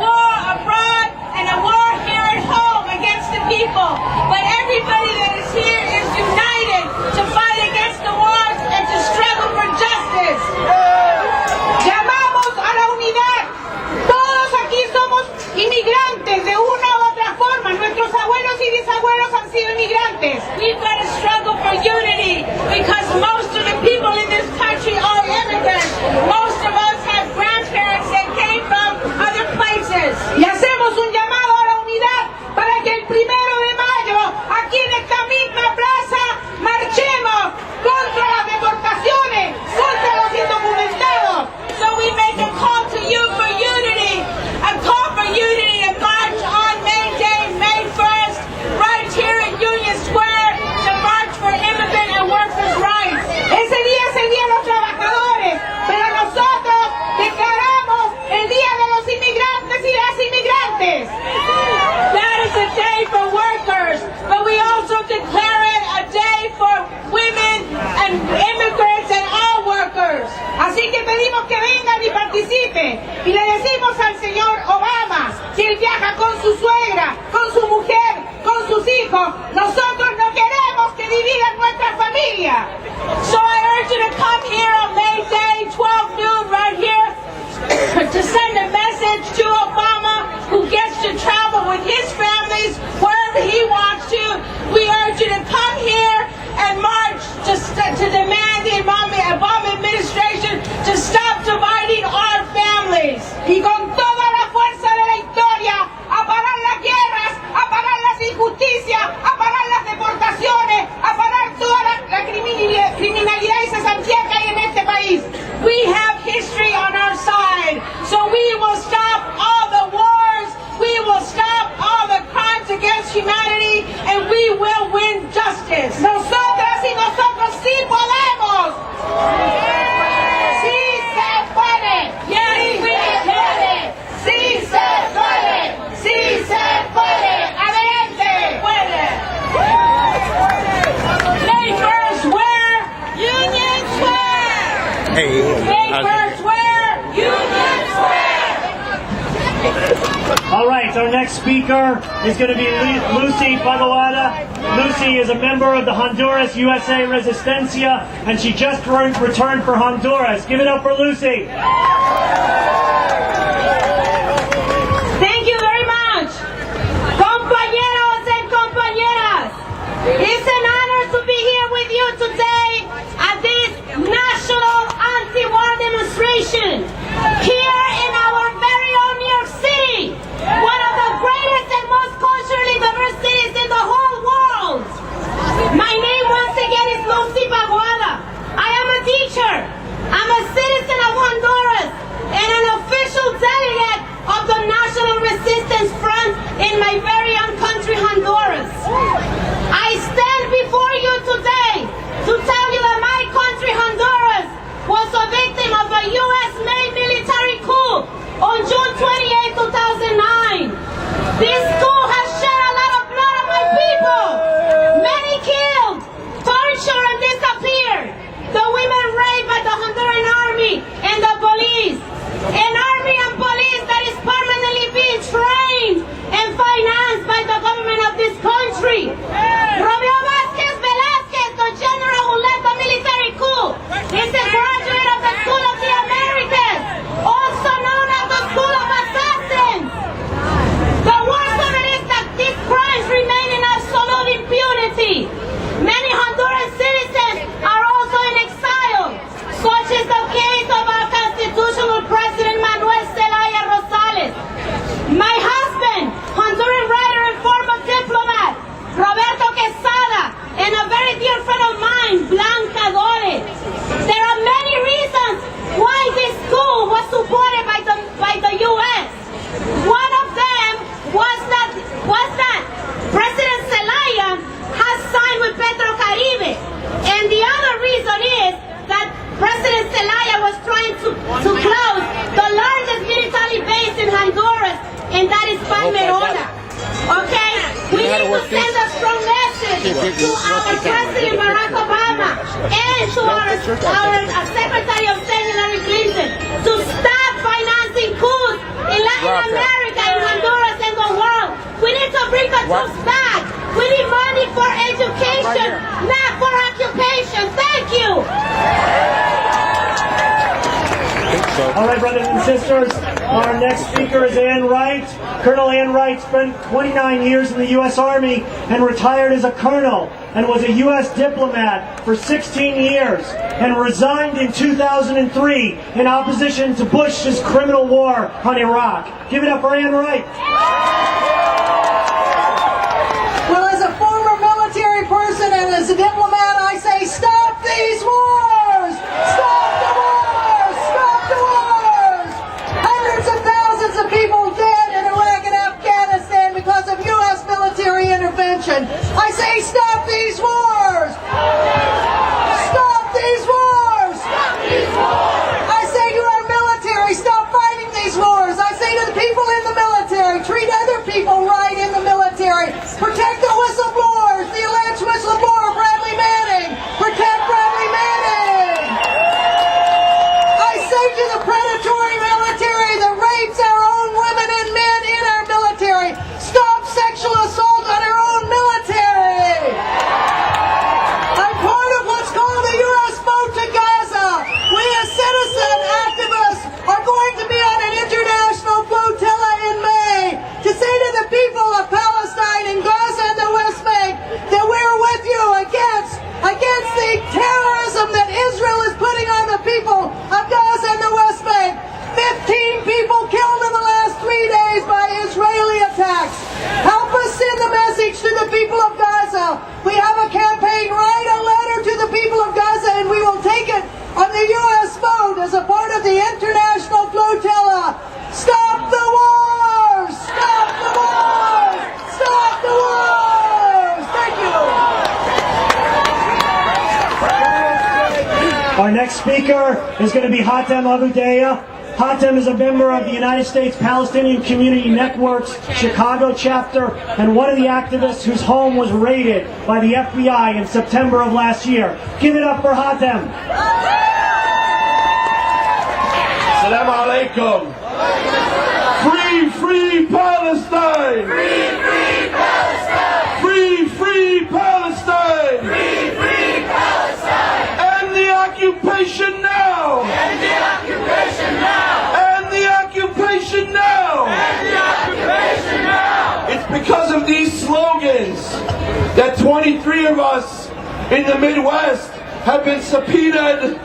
presidente y le decimos al señor Obama, si él viaja con su suegra, con su mujer, con sus hijos, nosotros no queremos que dividan nuestra familia. So I urge you to come here on May Day, 12 noon, right here, to send a message to Obama, who gets to travel with his families wherever he wants to. We urge you to come here and march to demand the Obama administration to stop dividing our families. Y con toda la fuerza de la historia, a parar las guerras, a parar las injusticias, a parar las deportaciones, a parar toda la criminalidad y cesantía que hay en este país. We have history on our side, so we will stop all the wars, we will stop all the crimes against humanity, and we will win justice. Nosotras y nosotros sí podemos. Sí se puede. Yes, we can. Sí se puede. Sí se puede. Adelante. May 1st, where? Union Square. May 1st, where? Union Square. All right, our next speaker is going to be Lucy Baguada. Lucy is a member of the Honduras USA Resistencia, and she just returned for Honduras. Give it up for Lucy. Thank you very much. Compañeros and compañeras, it's an honor to be here with you today at this national anti-war demonstration here in our very own New York City, one of the greatest and most culturally diverse cities in the whole world. My name once again is Lucy Baguada. I am a teacher. I'm a citizen of Honduras and an official delegate of the National Resistance Front in my very own country, Honduras. I stand before you today to tell you that my country, Honduras, was a victim of a U.S.-made military coup on June 28, 2009. This coup has shed a lot of blood on my people. Many killed, tortured, and disappeared. The women raped by the Honduran army and the police. An army and police that is permanently being trained and financed by the government of this country. Romeo Vázquez Velázquez, the general who led the military coup, is a graduate of the School of the Americas, also known as the School of Assassins. The worst of it is that these crimes remain in absolute impunity. Many Honduran citizens are also in exile, such is the case of our constitutional president Manuel Zelaya Rosales. My husband, Honduran writer and former diplomat, Roberto Quesada, and a very dear friend of mine, Blanca Dore. There are many reasons why this coup was supported by the U.S. One of them was that President Zelaya has signed with Petrocaribe, and the other reason is that President Zelaya was trying to close the largest military base in Honduras, and that is Palmerona. Okay? We need to send a strong message to our President Barack Obama and to our Secretary of State Hillary Clinton to stop financing coups in Latin America, in Honduras, and the world. We need to bring the troops back. We need money for education, not for occupation. Thank you. All right, brothers and sisters, our next speaker is Ann Wright. Colonel Ann Wright spent 29 years in the U.S. Army and retired as a colonel and was a U.S. diplomat for 16 years and resigned in 2003 in opposition to Bush's criminal war on Iraq. Give it up for Ann Wright. Well, as a former military person and as a diplomat, I say stop these wars! Stop the wars! Stop the wars! Hundreds of thousands of people dead in Iraq and Afghanistan because of U.S. military intervention. I say stop these wars! Stop these wars! Stop these wars! I say to our military, stop fighting these wars! I say to the people in the military, treat other people right in the military. Protect the whistleblowers, the alleged whistleblower Bradley message to the people of Gaza. We have a campaign, write a letter to the people of Gaza, and we will take it on the U.S. vote as a part of the international flotilla. Stop the wars! Stop the wars! Stop the wars! Thank you. Our next speaker is going to be Hatem Aboudeya. Hatem is a member of the United States Palestinian Community Network's Chicago chapter and one of the activists whose home was raided by the FBI in September of last year. Give it up for Hatem. Assalamu alaikum. Free, free Palestine! Free, free Palestine! Free, free Palestine! Free, free Palestine! End the occupation now! End the occupation now! End the occupation now! End the occupation now! It's because of these slogans that 23 of us in the Midwest have been subpoenaed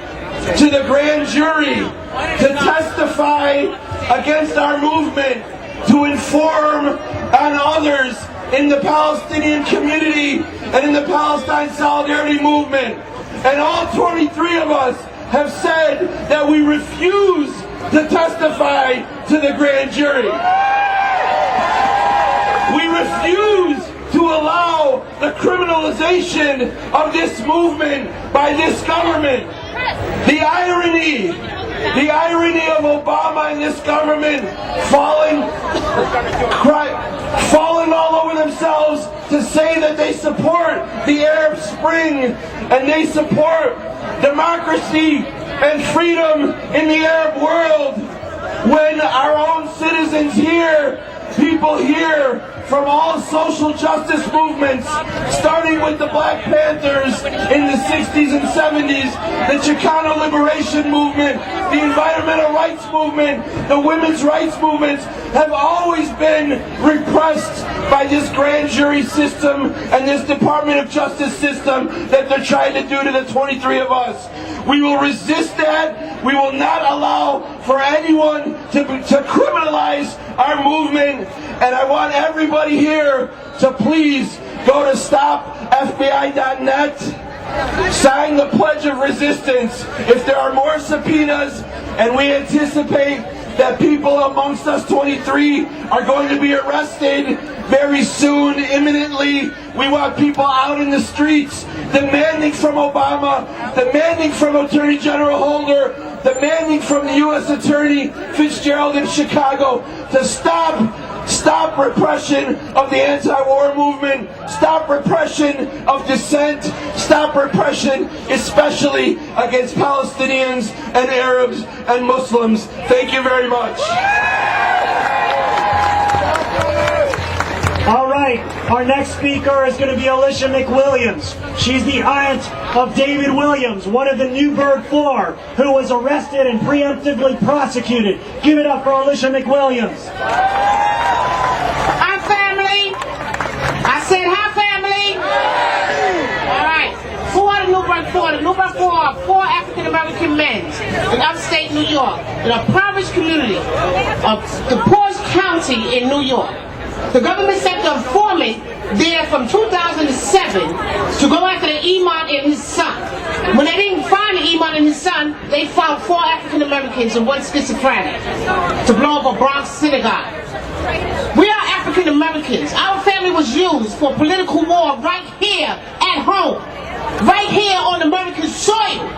to the grand jury to testify against our movement, to inform on others in the Palestinian community and in the Palestine Solidarity Movement. And all 23 of us have said that we refuse to testify to the grand jury. We refuse to allow the criminalization of this movement by this government. The irony of Obama and this government falling all over themselves to say that they support the Arab Spring and they support democracy and freedom in the Arab world, when our own citizens here, people here from all social justice movements, starting with the Black Panthers in the 60s and 70s, the Chicano Liberation Movement, the environmental rights movement, the women's rights movements, have always been repressed by this grand jury system and this Department of Justice system that they're trying to do to the 23 of us. We will resist that. We will not allow for anyone to criminalize our movement. And I want everybody here to please go to stopfbi.net, sign the Pledge of Resistance. If there are more subpoenas, and we anticipate that people amongst us 23 are going to be arrested very soon, imminently. We want people out in the streets demanding from Obama, demanding from Attorney General Holder, demanding from the U.S. Attorney Fitzgerald in Chicago to stop repression of the anti-war movement, stop repression of dissent, stop repression especially against Palestinians and Arabs and Muslims. Thank you very much. All right, our next speaker is going to be Alicia McWilliams. She's the aunt of David Williams, one of the Newburgh Four, who was arrested and preemptively prosecuted. Give it up for Alicia McWilliams. Hi, family. I said hi, family. All right. Who are the Newburgh Four? The Newburgh Four are 4 African-American men in upstate New York, in a impoverished community of the poorest county in New York. The government sent the informant there from 2007 to go after the imam and his son. When they didn't find the imam and his son, they found 4 African Americans and 1 schizophrenic to blow up a Bronx synagogue. We are African Americans. Our family was used for political war right here at home, right here on American soil.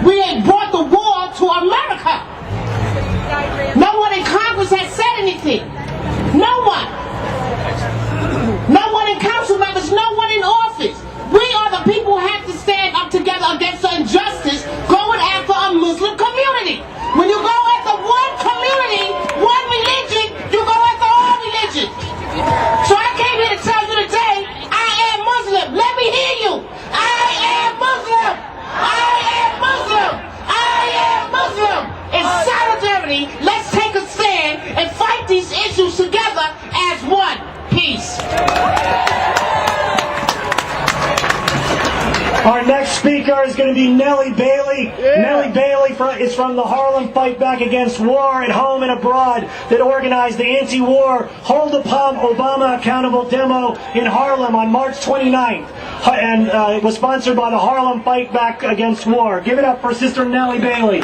We ain't brought the war to America. No one in Congress has said anything. No one. No one in council members, no one in office. We are the people who have to stand up together against the injustice going after a Muslim community. When you go after one community, one religion, you go after all religions. So I came here to tell you today, I am Muslim. Let me hear you. I am Muslim. I am Muslim. I am Muslim. In solidarity, let's take a stand and fight these issues together as one. Peace. Our next speaker is going to be Nellie Bailey. Yeah. Nellie Bailey is from the Harlem Fight Back Against War at Home and Abroad that organized the anti-war Hold Obama Accountable demo in Harlem on March 29th. And it was sponsored by the Harlem Fight Back Against War. Give it up for Sister Nellie Bailey.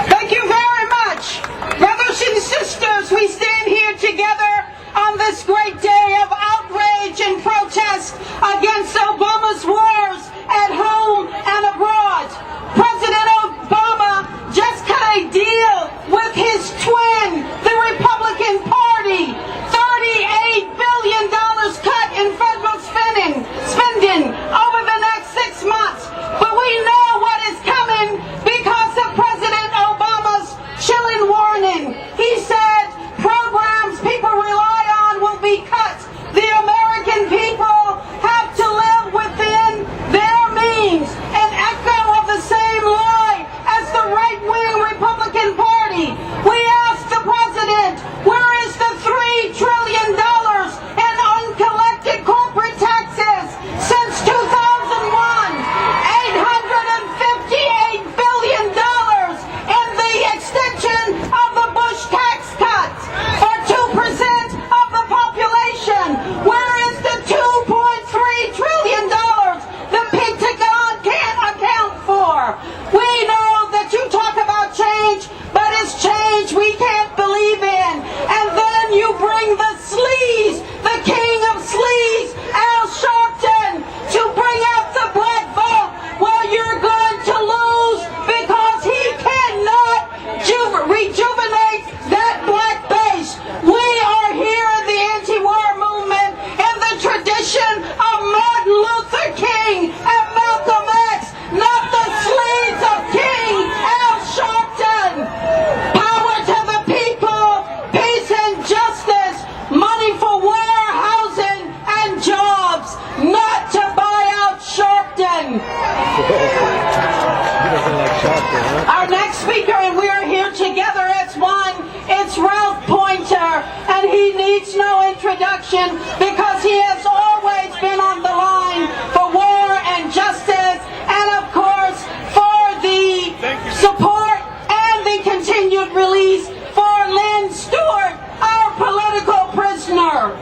Thank you very much. Brothers and sisters, we stand here together on this great day of outrage and protest against Obama's wars at home and abroad. President Obama just cut a deal with his twin, the Republican Party. $38 billion cut in federal spending over the next 6 months. But we know what is coming because of President Obama's chilling warning. He said programs people rely on will be cut. The American people have to live within their means. An echo of the same lie as the right-wing Republican Party. We asked the president, where is the $3 trillion in uncollected corporate taxes since 2001? $858 billion in the extension of the Bush tax cuts for 2% of the population. Where is the $2.3 trillion the Pentagon can't account for? We know that you talk about change, but it's change we can't believe in. And then you bring the sleaze, the king of sleaze, Al Sharpton, to bring out the black vote. Well, you're going to lose because he cannot rejuvenate that black base. We are here in the anti-war movement in the tradition of Martin Luther King and Malcolm X, not the sleaze of King Al Sharpton. Power to the people, peace and justice, money for warehousing and jobs, not to buy out Sharpton. Our next speaker, and we are here together as one, it's Ralph Pointer, and he needs no introduction because he has always been on the line for war and justice, and of course for the support and the continued release for Lynn Stewart, our political prisoner.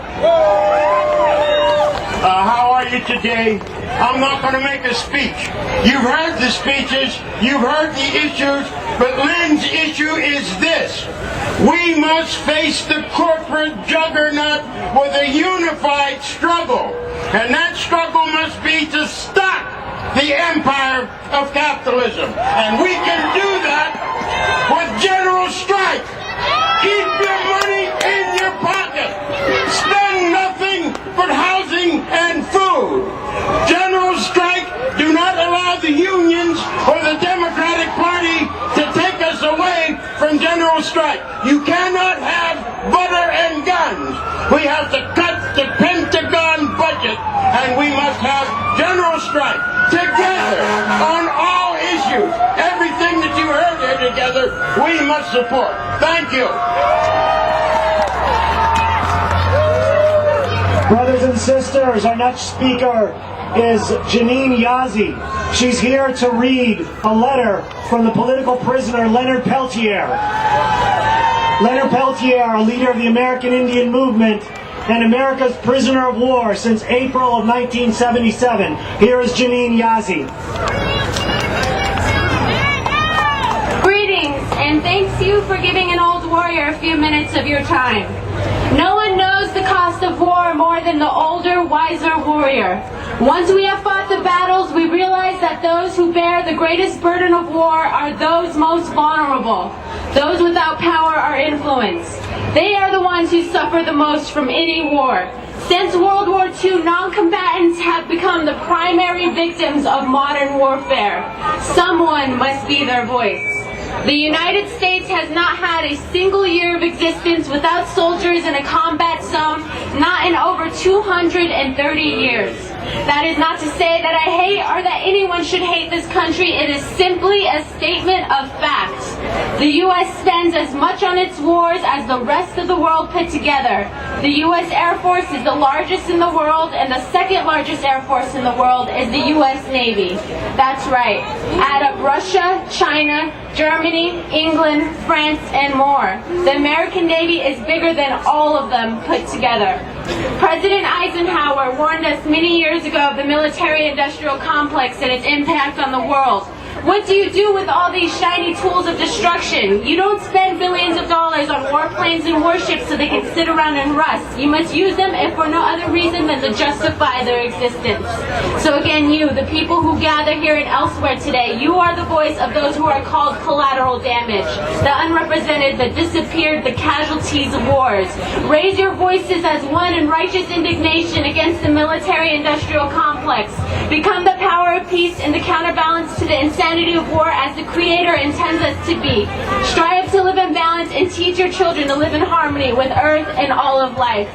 How are you today? I'm not going to make a speech. You've heard the speeches, you've heard the issues, but Lynn's issue is this. We must face the corporate juggernaut with a unified struggle. And that struggle must be to stop the empire of capitalism. And we can do that with general strike. Keep your money in your pocket. Spend nothing but housing and food. General strike, do not allow the unions or the Democratic Party to take us away from general strike. You cannot have butter and guns. We have to cut the Pentagon budget, and we must have general strike together on all issues. Everything that you heard here together, we must support. Thank you. Brothers and sisters, our next speaker is Janine Yazzie. She's here to read a letter from the political prisoner Leonard Peltier. Leonard Peltier, a leader of the American Indian movement and America's prisoner of war since April of 1977. Here is Janine Yazzie. Greetings, and thanks you for giving an old warrior a few minutes of your time. No one knows the cost of war more than the older, wiser warrior. Once we have fought the battles, we realize that those who bear the greatest burden of war are those most vulnerable, those without power or influence. They are the ones who suffer the most from any war. Since World War II, non-combatants have become the primary victims of modern warfare. Someone must be their voice. The United States has not had a single year of existence without soldiers in a combat zone, not in over 230 years. That is not to say that I hate or that anyone should hate this country. It is simply a statement of fact. The U.S. spends as much on its wars as the rest of the world put together. The U.S. Air Force is the largest in the world, and the second largest Air Force in the world is the U.S. Navy. That's right. Add up Russia, China, Germany, England, France, and more. The American Navy is bigger than all of them put together. President Eisenhower warned us many years ago of the military-industrial complex and its impact on the world. What do you do with all these shiny tools of destruction? You don't spend billions of dollars on warplanes and warships so they can sit around and rust. You must use them if for no other reason than to justify their existence. So again, you, the people who gather here and elsewhere today, you are the voice of those who are called collateral damage, the unrepresented, the disappeared, the casualties of wars. Raise your voices as one in righteous indignation against the military-industrial complex. Become the power of peace and the counterbalance to the insanity of war as the Creator intends us to be. Strive to live in balance and teach your children to live in harmony with Earth and all of life.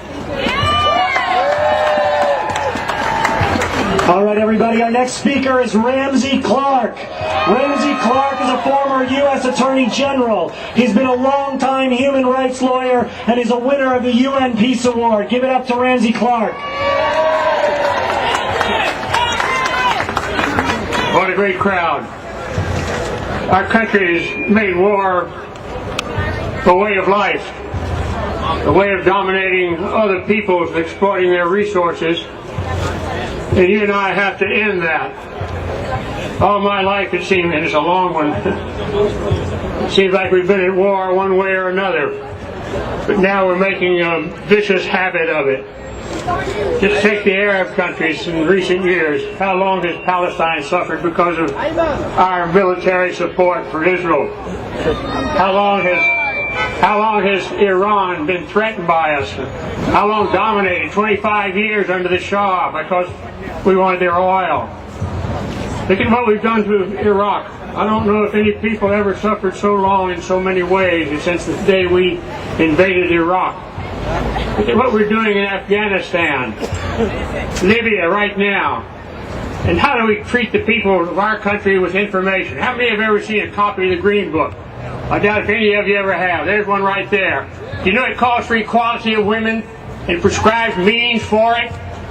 All right, everybody, our next speaker is Ramsey Clark. Ramsey Clark is a former U.S. Attorney General. He's been a long-time human rights lawyer and is a winner of the UN Peace Award. Give it up to Ramsey Clark. What a great crowd. Our country has made war a way of life, a way of dominating other peoples, exploiting their resources. And you and I have to end that. All my life it seems, and it's a long one, it seems like we've been at war one way or another. But now we're making a vicious habit of it. Just take the Arab countries in recent years. How long has Palestine suffered because of our military support for Israel? How long has Iran been threatened by us? How long dominated? 25 years under the Shah because we wanted their oil. Look at what we've done to Iraq. I don't know if any people ever suffered so long in so many ways since the day we invaded Iraq. Look at what we're doing in Afghanistan, Libya right now. And how do we treat the people of our country with information? How many have ever seen a copy of the Green Book? I doubt if any of you ever have. There's one right there. You know it calls for equality of women and prescribes means for it.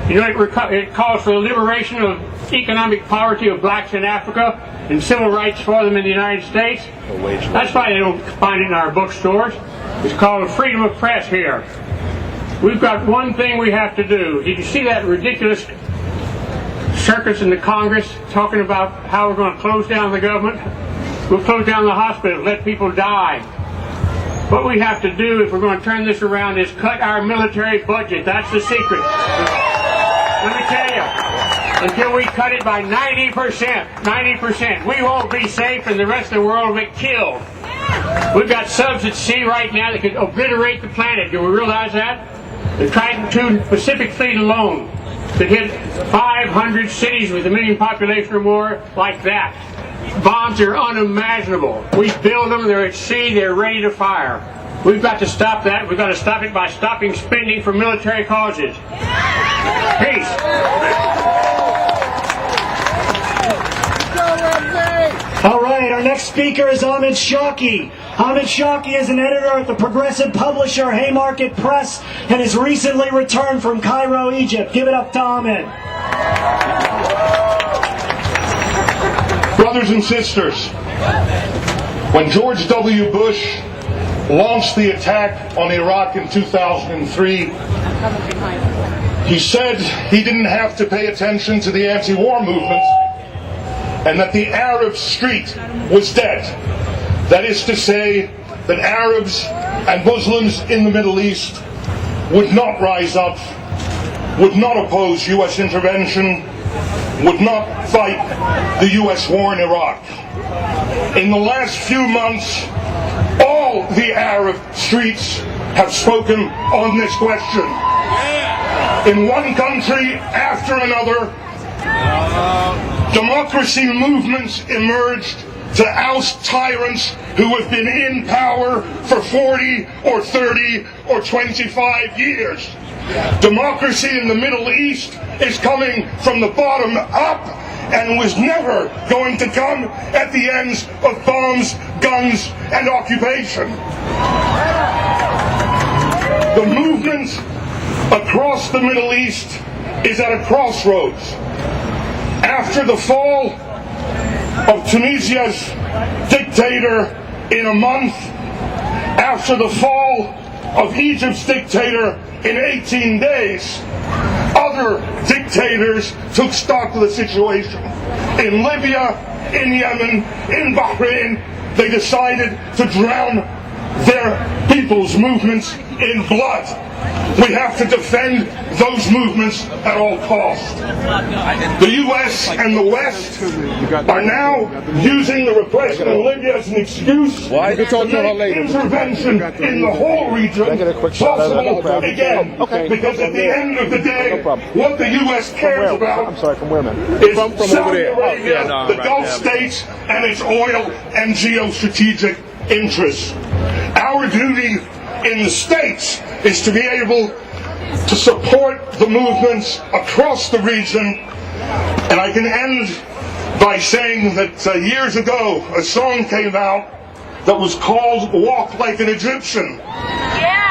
You know it calls for the liberation of economic poverty of blacks in Africa and civil rights for them in the United States. That's why they don't find it in our bookstores. It's called freedom of press here. We've got one thing we have to do. Did you see that ridiculous circus in the Congress talking about how we're going to close down the government? We'll close down the hospitals, let people die. What we have to do if we're going to turn this around is cut our military budget. That's the secret. Let me tell you, until we cut it by 90%, we won't be safe and the rest of the world will get killed. We've got subs at sea right now that could obliterate the planet. Do we realize that? The Triton II Pacific Fleet alone could hit 500 cities with a million population or more like that. Bombs are unimaginable. We build them, they're at sea, they're ready to fire. We've got to stop that. We've got to stop it by stopping spending for military causes. Peace. All right, our next speaker is Ahmed Shawki. Ahmed Shawki is an editor at the progressive publisher Haymarket Press and has recently returned from Cairo, Egypt. Give it up to Ahmed. Brothers and sisters, when George W. Bush launched the attack on Iraq in 2003, he said he didn't have to pay attention to the anti-war movement and that the Arab street was dead. That is to say that Arabs and Muslims in the Middle East would not rise up, would not oppose U.S. intervention, would not fight the U.S. war in Iraq. In the last few months, all the Arab streets have spoken on this question. In one country after another, democracy movements emerged to oust tyrants who have been in power for 40 or 30 or 25 years. Democracy in the Middle East is coming from the bottom up and was never going to come at the ends of bombs, guns, and occupation. The movement across the Middle East is at a crossroads. After the fall of Tunisia's dictator in a month, after the fall of Egypt's dictator in 18 days, other dictators took stock of the situation. In Libya, in Yemen, in Bahrain, they decided to drown their people's movements in blood. We have to defend those movements at all costs. The U.S. and the West are now using the repression in Libya as an excuse to make intervention in the whole region possible again. Because at the end of the day, what the U.S. cares about is Saudi Arabia, the Gulf states, and its oil and geostrategic interests. Our duty in the States is to be able to support the movements across the region. And I can end by saying that years ago a song came out that was called Walk Like an Egyptian.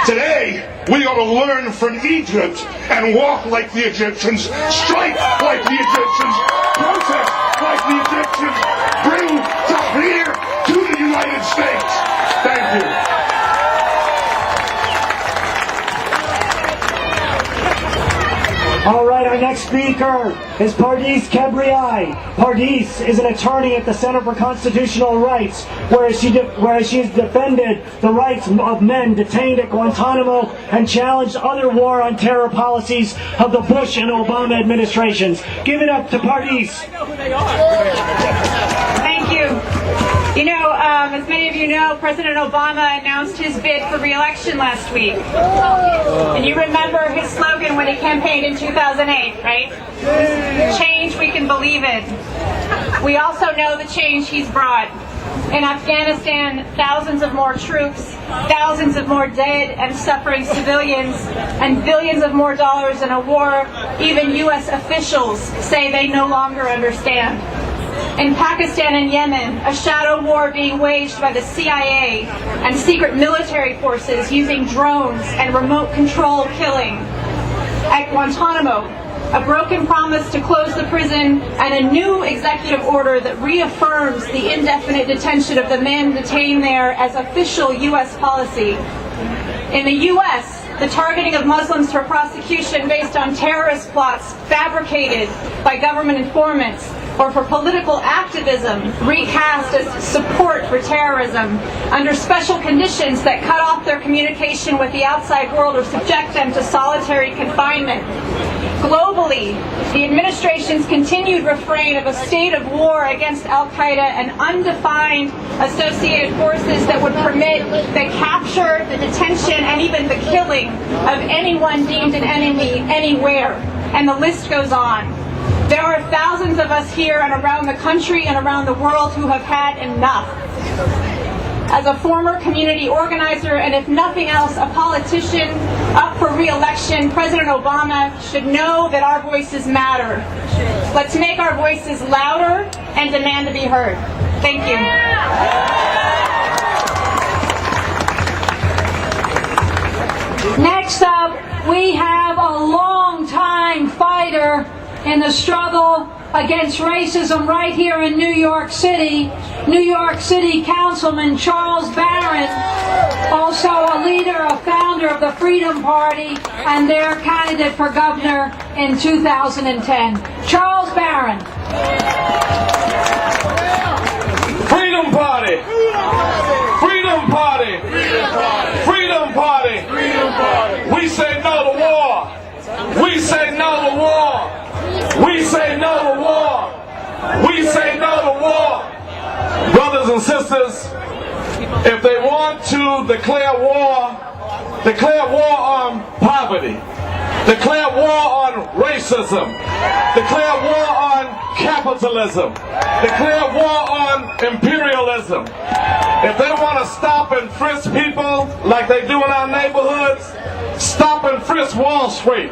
Today we ought to learn from Egypt and walk like the Egyptians, strike like the Egyptians, protest like the Egyptians, bring Tahrir to the United States. Thank you. All right, our next speaker is Pardis Kebriai. Pardis is an attorney at the Center for Constitutional Rights, where she has defended the rights of men detained at Guantanamo and challenged other war on terror policies of the Bush and Obama administrations. Give it up to Pardis. Thank you. You know, as many of you know, President Obama announced his bid for re-election last week. And you remember his slogan when he campaigned in 2008, right? Change we can believe in. We also know the change he's brought. In Afghanistan, thousands of more troops, thousands of more dead and suffering civilians, and billions of more dollars in a war even U.S. officials say they no longer understand. In Pakistan and Yemen, a shadow war being waged by the CIA and secret military forces using drones and remote control killing. At Guantanamo, a broken promise to close the prison and a new executive order that reaffirms the indefinite detention of the men detained there as official U.S. policy. In the U.S., the targeting of Muslims for prosecution based on terrorist plots fabricated by government informants or for political activism recast as support for terrorism under special conditions that cut off their communication with the outside world or subject them to solitary confinement. Globally, the administration's continued refrain of a state of war against al-Qaeda and undefined associated forces that would permit the capture, the detention, and even the killing of anyone deemed an enemy anywhere. And the list goes on. There are thousands of us here and around the country and around the world who have had enough. As a former community organizer, and if nothing else, a politician up for re-election, President Obama should know that our voices matter. Let's make our voices louder and demand to be heard. Thank you. Next up, we have a long-time fighter in the struggle against racism right here in New York City. New York City Councilman Charles Barron, also a leader, a founder of the Freedom Party, and their candidate for governor in 2010. Charles Barron. Freedom Party! Freedom Party! Freedom Party! Freedom Party! We say no to war! We say no to war! We say no to war! We say no to war! Brothers and sisters, if they want to declare war on poverty, declare war on racism, declare war on capitalism, declare war on imperialism. If they want to stop and frisk people like they do in our neighborhoods, stop and frisk Wall Street.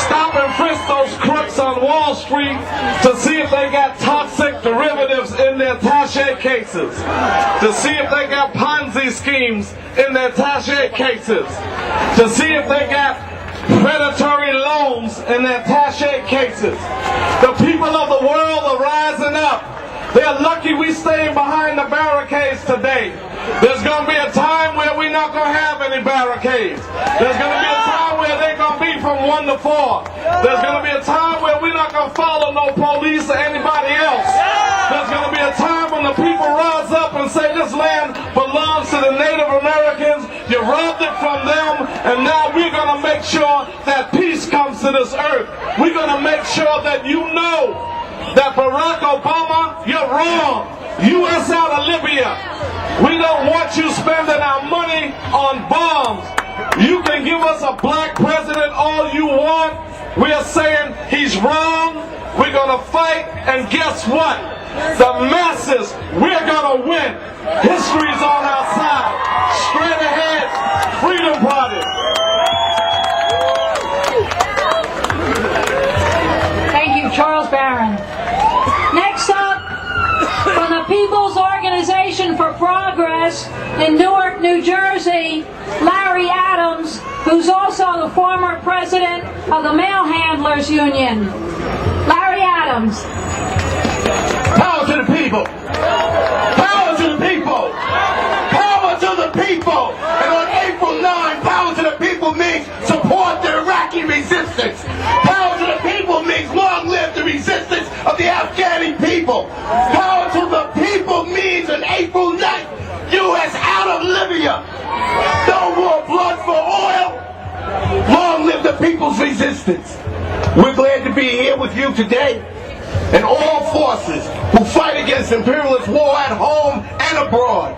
Stop and frisk those crooks on Wall Street to see if they got toxic derivatives in their attaché cases. To see if they got Ponzi schemes in their attaché cases. To see if they got predatory loans in their attaché cases. The people of the world are rising up. They're lucky we staying behind the barricades today. There's going to be a time where we're not going to have any barricades. There's going to be a time where they're going to be from 1 to 4. There's going to be a time where we're not going to follow no police or anybody else. There's going to be a time when the people rise up and say this land belongs to the Native Americans. You robbed it from them, and now we're going to make sure that peace comes to this earth. We're going to make sure that you know that Barack Obama, you're wrong. U.S. out of Libya. We don't want you spending our money on bombs. You can give us a black president all you want. We are saying he's wrong. We're going to fight, and guess what? The masses, we're going to win. History's on our side. Straight ahead, Freedom Party. Thank you, Charles Barron. Next up, from the People's Organization for Progress in Newark, New Jersey, Larry Adams, who's also the former president of the Mail Handlers Union. Larry Adams. Power to the people. Power to the people. Power to the people. And on April 9, power to the people means support the Iraqi resistance. Power to the people means long live the resistance of the Afghani people. Power to the people means on April 9th, U.S. out of Libya. No more blood for oil. Long live the people's resistance. We're glad to be here with you today. And all forces who fight against imperialist war at home and abroad.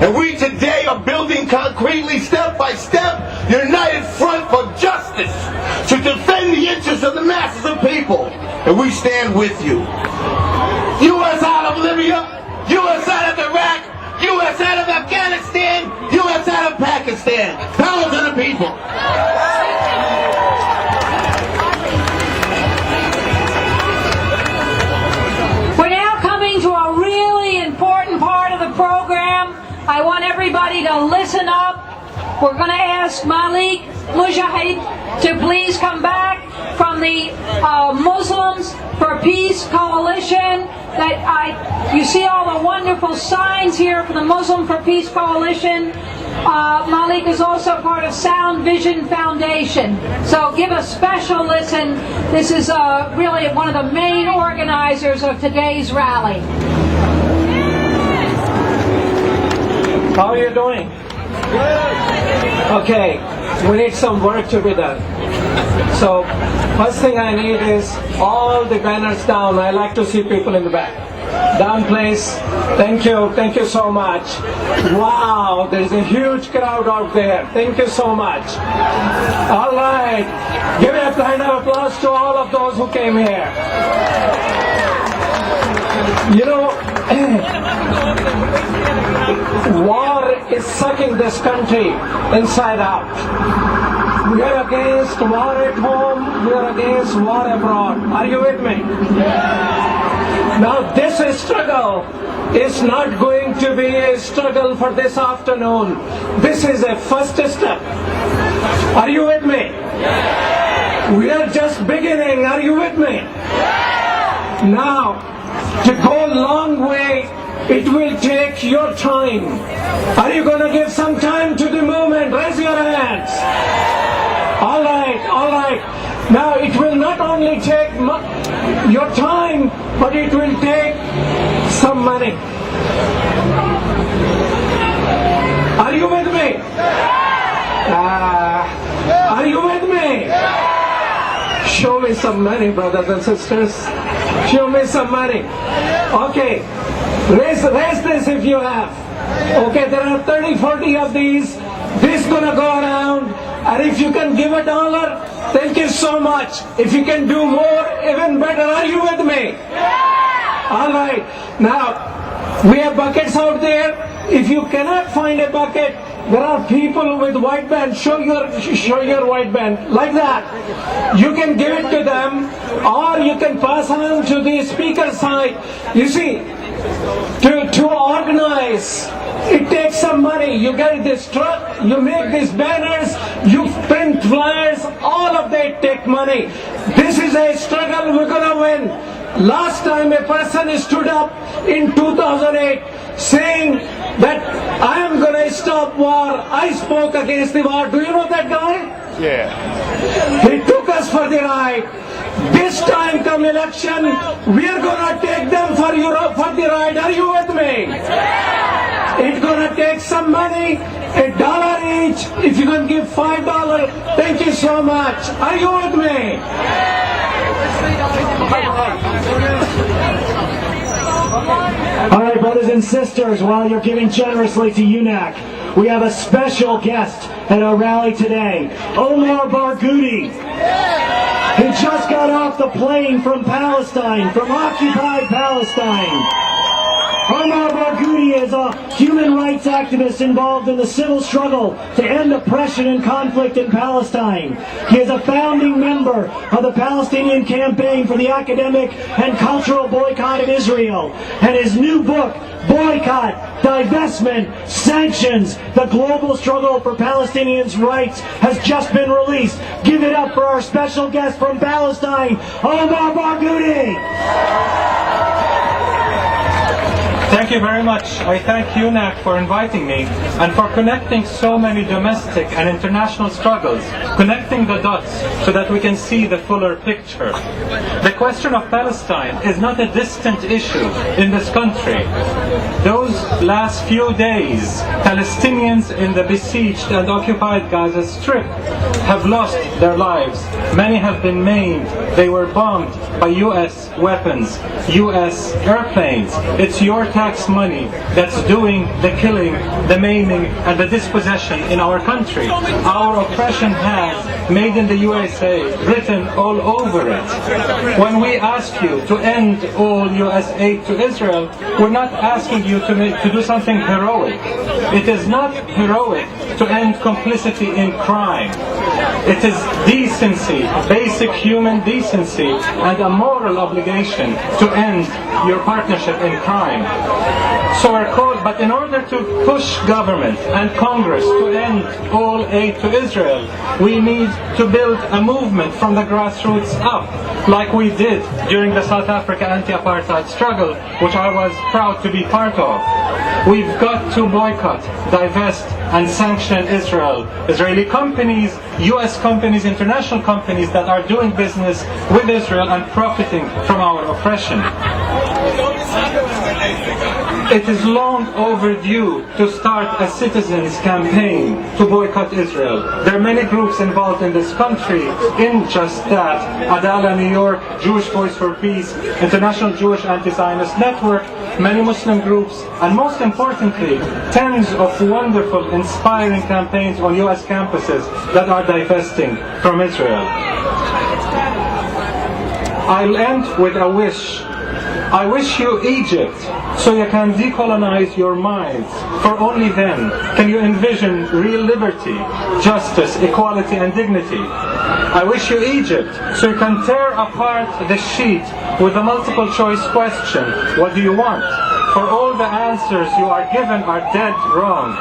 And we today are building concretely, step by step, united front for justice to defend the interests of the masses of people. And we stand with you. U.S. out of Libya, U.S. out of Iraq, U.S. out of Afghanistan, U.S. out of Pakistan. Power to the people. We're now coming to a really important part of the program. I want everybody to listen up. We're going to ask Malik Mujahid to please come back from the Muslims for Peace Coalition. You see all the wonderful signs here for the Muslim for Peace Coalition. Malik is also part of Sound Vision Foundation. So give a special listen. This is really one of the main organizers of today's rally. How are you doing? Okay, we need some work to be done. So, first thing I need is all the banners down. I like to see people in the back. Down, please. Thank you so much. Wow, there's a huge crowd out there. Thank you so much. All right, give a kind of applause to all of those who came here. You know, war is sucking this country inside out. We are against war at home, we are against war abroad. Are you with me? Now this struggle is not going to be a struggle for this afternoon. This is a first step. Are you with me? We are just beginning. Are you with me? Now, to go a long way, it will take your time. Are you going to give some time to the movement? Raise your hands. All right, all right. Now, it will not only take your time, but it will take some money. Are you with me? Are you with me? Show me some money, brothers and sisters. Show me some money. Okay, raise this if you have. Okay, there are 30, 40 of these. This is gonna go around. And if you can give $1, thank you so much. If you can do more, even better. Are you with me? All right. Now, we have buckets out there. If you cannot find a bucket, there are people with white band. Show your white band like that. You can give it to them, or you can pass on to the speaker side. You see, to organize, it takes some money. You get this truck, you make these banners, you print flyers, all of that take money. This is a struggle we're gonna win. Last time a person stood up in 2008 saying that I am gonna stop war. I spoke against the war. Do you know that guy? Yeah. He took us for the ride. This time come election, we are gonna take them for Europe for the ride. Are you with me? It's gonna take some money, $1 each. If you can give $5, thank you so much. Are you with me? All right, brothers and sisters, while you're giving generously to UNAC, we have a special guest at our rally today, Omar Barghouti. He just got off the plane from Palestine, from occupied Palestine. Omar Barghouti is a human rights activist involved in the civil struggle to end oppression and conflict in Palestine. He is a founding member of the Palestinian Campaign for the Academic and Cultural Boycott of Israel. And his new book, Boycott, Divestment, Sanctions, the Global Struggle for Palestinians' Rights, has just been released. Give it up for our special guest from Palestine, Omar Barghouti. Thank you very much. I thank UNAC for inviting me and for connecting so many domestic and international struggles, connecting the dots so that we can see the fuller picture. The question of Palestine is not a distant issue in this country. Those last few days, Palestinians in the besieged and occupied Gaza Strip have lost their lives. Many have been maimed. They were bombed by US weapons, US airplanes. It's your tax money that's doing the killing, the maiming, and the dispossession in our country. Our oppression has "Made in the USA" written all over it. When we ask you to end all US aid to Israel, we're not asking you to do something heroic. It is not heroic to end complicity in crime. It is decency, basic human decency, and a moral obligation to end your partnership in crime. So we're called, but in order to push government and Congress to end all aid to Israel, we need to build a movement from the grassroots up, like we did during the South Africa anti-apartheid struggle, which I was proud to be part of. We've got to boycott, divest, and sanction Israel. Israeli companies, US companies, international companies that are doing business with Israel and profiting from our oppression. It is long overdue to start a citizens' campaign to boycott Israel. There are many groups involved in this country in just that. Adala New York, Jewish Voice for Peace, International Jewish Anti-Zionist Network, many Muslim groups, and most importantly, tens of wonderful, inspiring campaigns on US campuses that are divesting from Israel. I'll end with a wish. I wish you Egypt, so you can decolonize your minds, for only then can you envision real liberty, justice, equality, and dignity. I wish you Egypt, so you can tear apart the sheet with the multiple choice question, what do you want? For all the answers you are given are dead wrong.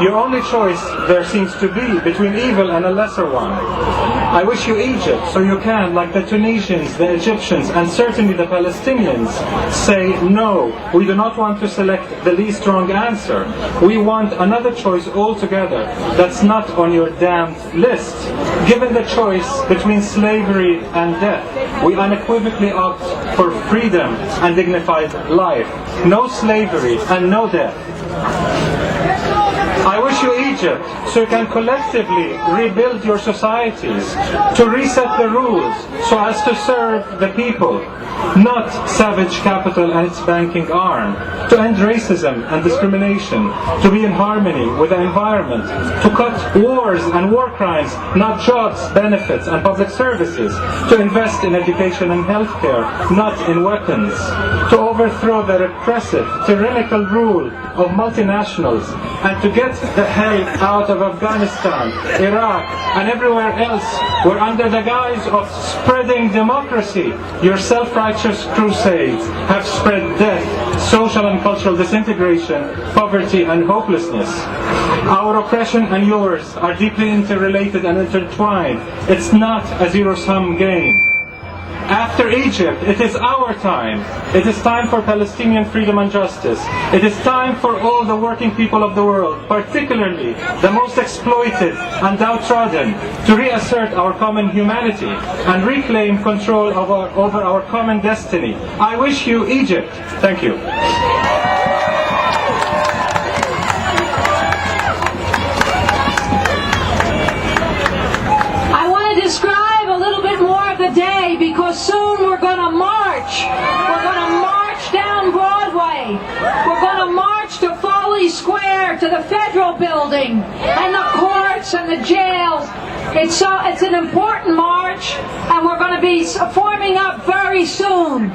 Your only choice there seems to be between evil and a lesser one. I wish you Egypt, so you can, like the Tunisians, the Egyptians, and certainly the Palestinians, say no, we do not want to select the least wrong answer. We want another choice altogether that's not on your damned list. Given the choice between slavery and death, we unequivocally opt for freedom and dignified life. No slavery and no death. I wish you Egypt, so you can collectively rebuild your societies, to reset the rules so as to serve the people, not savage capital and its banking arm, to end racism and discrimination, to be in harmony with the environment, to cut wars and war crimes, not jobs, benefits, and public services, to invest in education and healthcare, not in weapons, to overthrow the repressive, tyrannical rule of multinationals and to get the hell out of Afghanistan, Iraq, and everywhere else where under the guise of spreading democracy, your self-righteous crusades have spread death, social and cultural disintegration, poverty and hopelessness. Our oppression and yours are deeply interrelated and intertwined. It's not a zero-sum game. After Egypt, it is our time. It is time for Palestinian freedom and justice. It is time for all the working people of the world, particularly the most exploited and downtrodden, to reassert our common humanity and reclaim control over our common destiny. I wish you Egypt. Thank you. I want to describe a little bit more of the day because soon we're going to march. We're going to march down Broadway. We're going to march to Foley Square, to the federal building, and the courts and the jails. It's an important march, and we're going to be forming up very soon.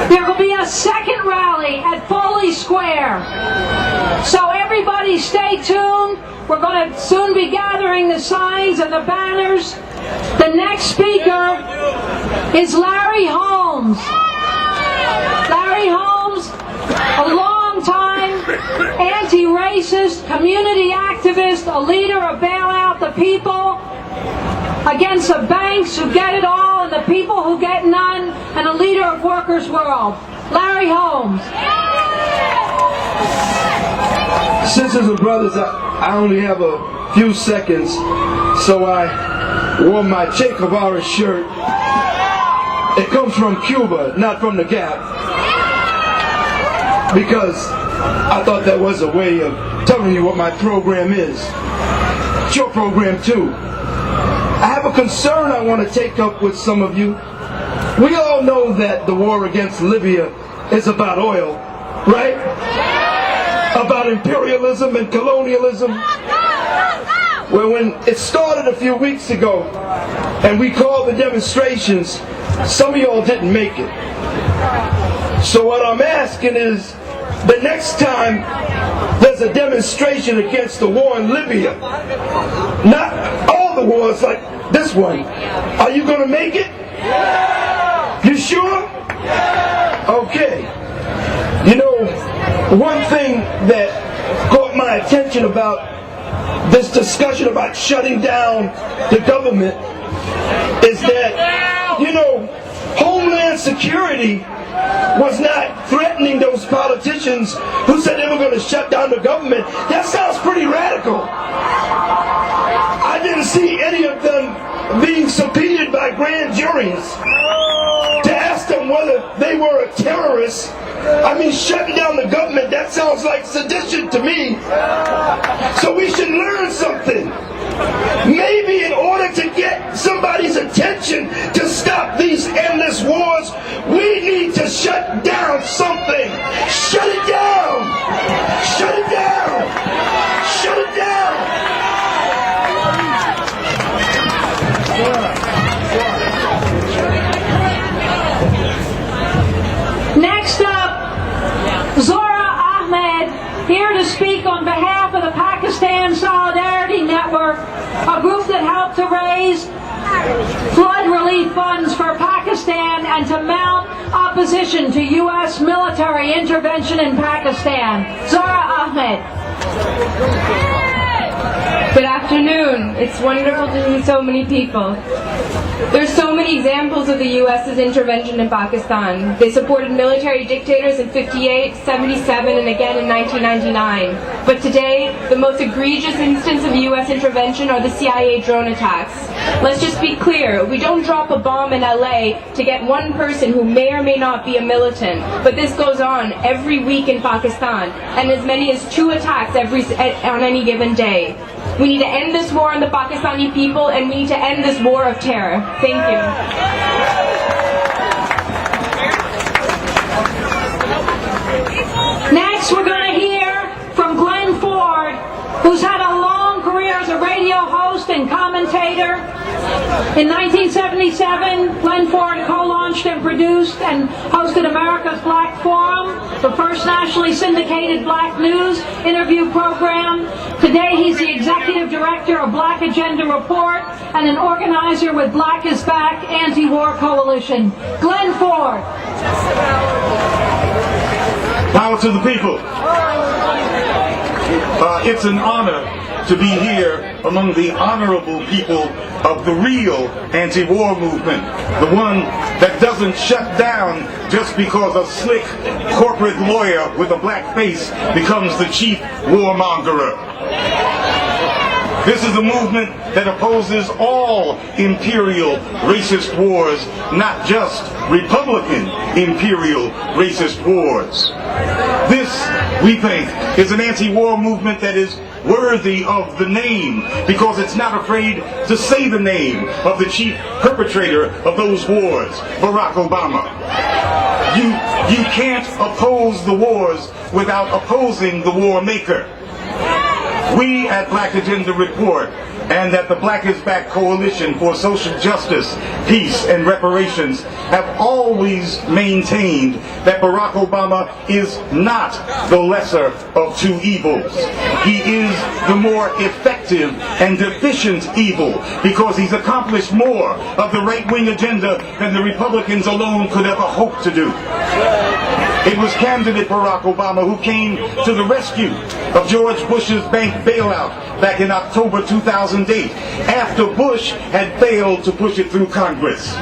There will be a second rally at Foley Square. So everybody stay tuned. We're going to soon be gathering the signs and the banners. The next speaker is Larry Holmes. Larry Holmes, a long-time anti-racist, community activist, a leader of Bail Out the People, against the banks who get it all and the people who get none, and a leader of Workers' World. Larry Holmes. Sisters and brothers, I only have a few seconds, so I wore my Che Guevara shirt. It comes from Cuba, not from the Gap, because I thought that was a way of telling you what my program is. It's your program too. I have a concern I want to take up with some of you. We all know that the war against Libya is about oil, right? About imperialism and colonialism. Well, when it started a few weeks ago and we called the demonstrations, some of y'all didn't make it. So what I'm asking is, the next time there's a demonstration against the war in Libya, not all the wars like this one, are you going to make it? You sure? Okay. You know, one thing that caught my attention about this discussion about shutting down the government is that, you know, Homeland Security was not threatening those politicians who said they were going to shut down the government. That sounds pretty radical. I didn't see any of them being subpoenaed by grand juries to ask them whether they were a terrorist. I mean, shutting down the government, that sounds like sedition to me. So we should learn something. Maybe in order to get somebody's attention to stop these endless wars, we need to shut down something. Shut it down. Shut it down. Shut it down. Next up, Zora Ahmed, here to speak on behalf of the Pakistan Solidarity Network, a group that helped to raise flood relief funds for Pakistan and to mount opposition to U.S. military intervention in Pakistan. Zora Ahmed. Good afternoon. It's wonderful to see so many people. There's so many examples of the U.S.'s intervention in Pakistan. They supported military dictators in 58, 77, and again in 1999. But today, the most egregious instance of U.S. intervention are the CIA drone attacks. Let's just be clear. We don't drop a bomb in L.A. to get one person who may or may not be a militant. But this goes on every week in Pakistan, and as many as 2 attacks on any given day. We need to end this war on the Pakistani people, and we need to end this war of terror. Thank you. Next, we're going to hear from Glenn Ford, who's had a long career as a radio host and commentator. In 1977, Glenn Ford co-launched and produced and hosted America's Black Forum. the first nationally syndicated Black News interview program. Today he's the executive director of Black Agenda Report and an organizer with Black is Back Anti-War Coalition. Glenn Ford. Power to the people. It's an honor to be here among the honorable people of the real anti-war movement, the one that doesn't shut down just because a slick corporate lawyer with a black face becomes the chief warmongerer. This is a movement that opposes all imperial racist wars, not just Republican imperial racist wars. This, we think, is an anti-war movement that is worthy of the name because it's not afraid to say the name of the chief perpetrator of those wars, Barack Obama. You can't oppose the wars without opposing the war maker. We at Black Agenda Report and at the Black is Back Coalition for Social Justice, Peace, and Reparations have always maintained that Barack Obama is not the lesser of two evils. He is the more effective and efficient evil because he's accomplished more of the right-wing agenda than the Republicans alone could ever hope to do. It was candidate Barack Obama who came to the rescue of George Bush's bank bailout back in October 2008 after Bush had failed to push it through Congress.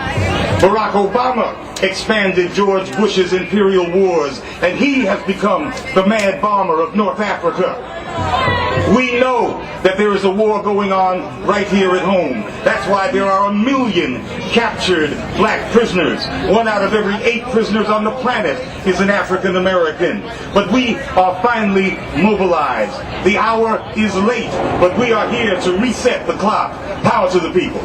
Barack Obama expanded George Bush's imperial wars, and he has become the mad bomber of North Africa. We know that there is a war going on right here at home. That's why there are 1 million captured black prisoners. 1 out of every 8 prisoners on the planet is an African American. But we are finally mobilized. The hour is late, but we are here to reset the clock. Power to the people.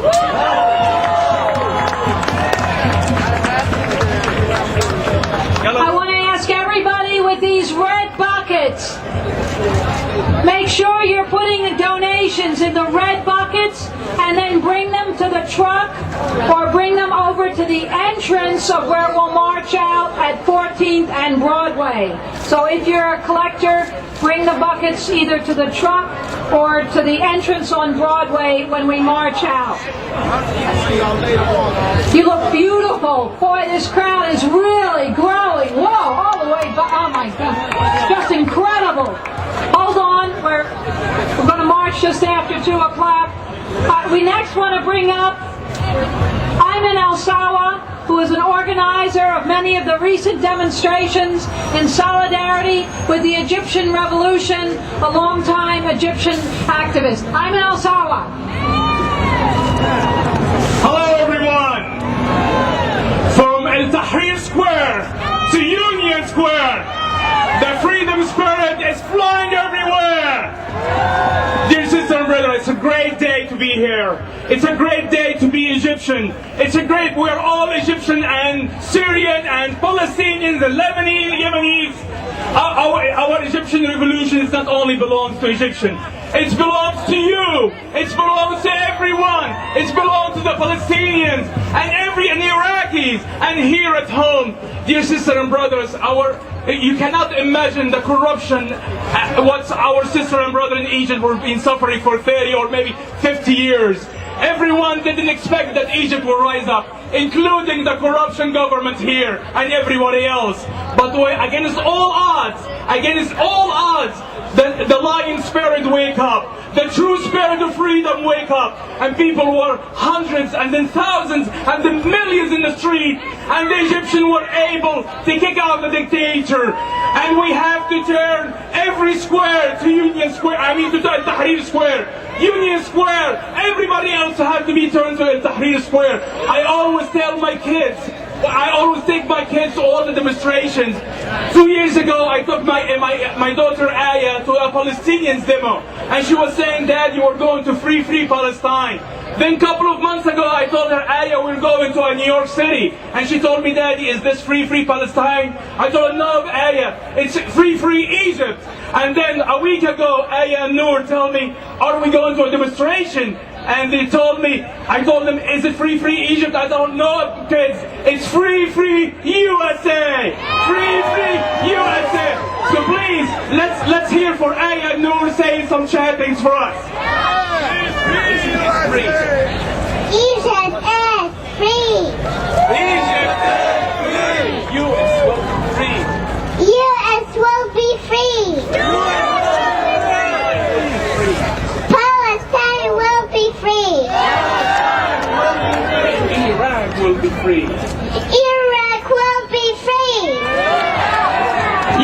I want to ask everybody with these red buckets, make sure you're putting the donations in the red buckets and then bring them to the truck or bring them over to the entrance of where we'll march out at 14th and Broadway. So if you're a collector, bring the buckets either to the truck or to the entrance on Broadway when we march out. You look beautiful. Boy, this crowd is really growing. Whoa, all the way back. Oh my God. It's just incredible. Hold on. We're going to march just after 2 o'clock. We next want to bring up Ayman al-Sawa, who is an organizer of many of the recent demonstrations in solidarity with the Egyptian revolution, a longtime Egyptian activist. Ayman al-Sawa. Hello everyone! From Tahrir Square to Union Square, the freedom spirit is flying everywhere! Dear sisters and brethren, it's a great day to be here. It's a great day to be Egyptian. We're all Egyptian and Syrian and Palestinians and Yemenis. Our Egyptian revolution is not only belongs to Egyptian. It belongs to you. It belongs to everyone. It belongs to the Palestinians and the Iraqis and here at home. Dear sisters and brothers, you cannot imagine the corruption what our sister and brother in Egypt were been suffering for 30 or maybe 50 years. Everyone didn't expect that Egypt will rise up, including the corruption government here and everybody else. But against all odds, the lying spirit wake up. The true spirit of freedom wake up. And people were hundreds and then thousands and then millions in the street. And the Egyptians were able to kick out the dictator. And we have to turn every square to Union Square. to Tahrir Square. Union Square. Everybody else has to be turned to Tahrir Square. I always tell my kids, I always take my kids to all the demonstrations. 2 years ago, I took my daughter Aya to a Palestinians demo, and she was saying, "Dad, you are going to free Palestine." Then a couple of months ago, I told her, "Aya, we're going to New York City," and she told me, "Daddy, is this free Palestine?" I told her, "No, Aya, it's free Egypt." And then a week ago, Aya and Noor told me, "Are we going to a demonstration?" And they told me, I told them, "Is it free Egypt?" I don't know, kids. It's free USA! Free USA! some chantings for us? Egypt is free. Egypt is free. U.S. will be free. U.S. will be free. Palestine will be free. Iraq will be free. Iraq will be free.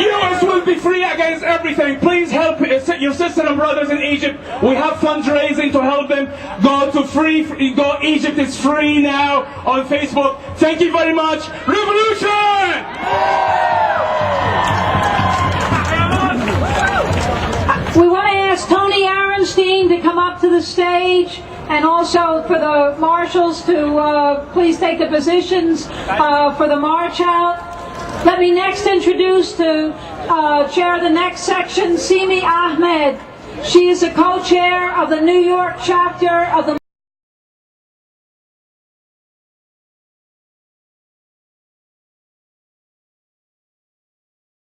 U.S. will be free against everything. Please help your sisters and brothers in Egypt. We have fundraising to help them go to go Egypt is free now on Facebook. Thank you very much. Revolution! We want to ask Tony Aronstein to come up to the stage, and also for the marshals to please take the positions for the march out. Let me next introduce to chair the next section, Simi Ahmed. She is the co-chair of the New York chapter of the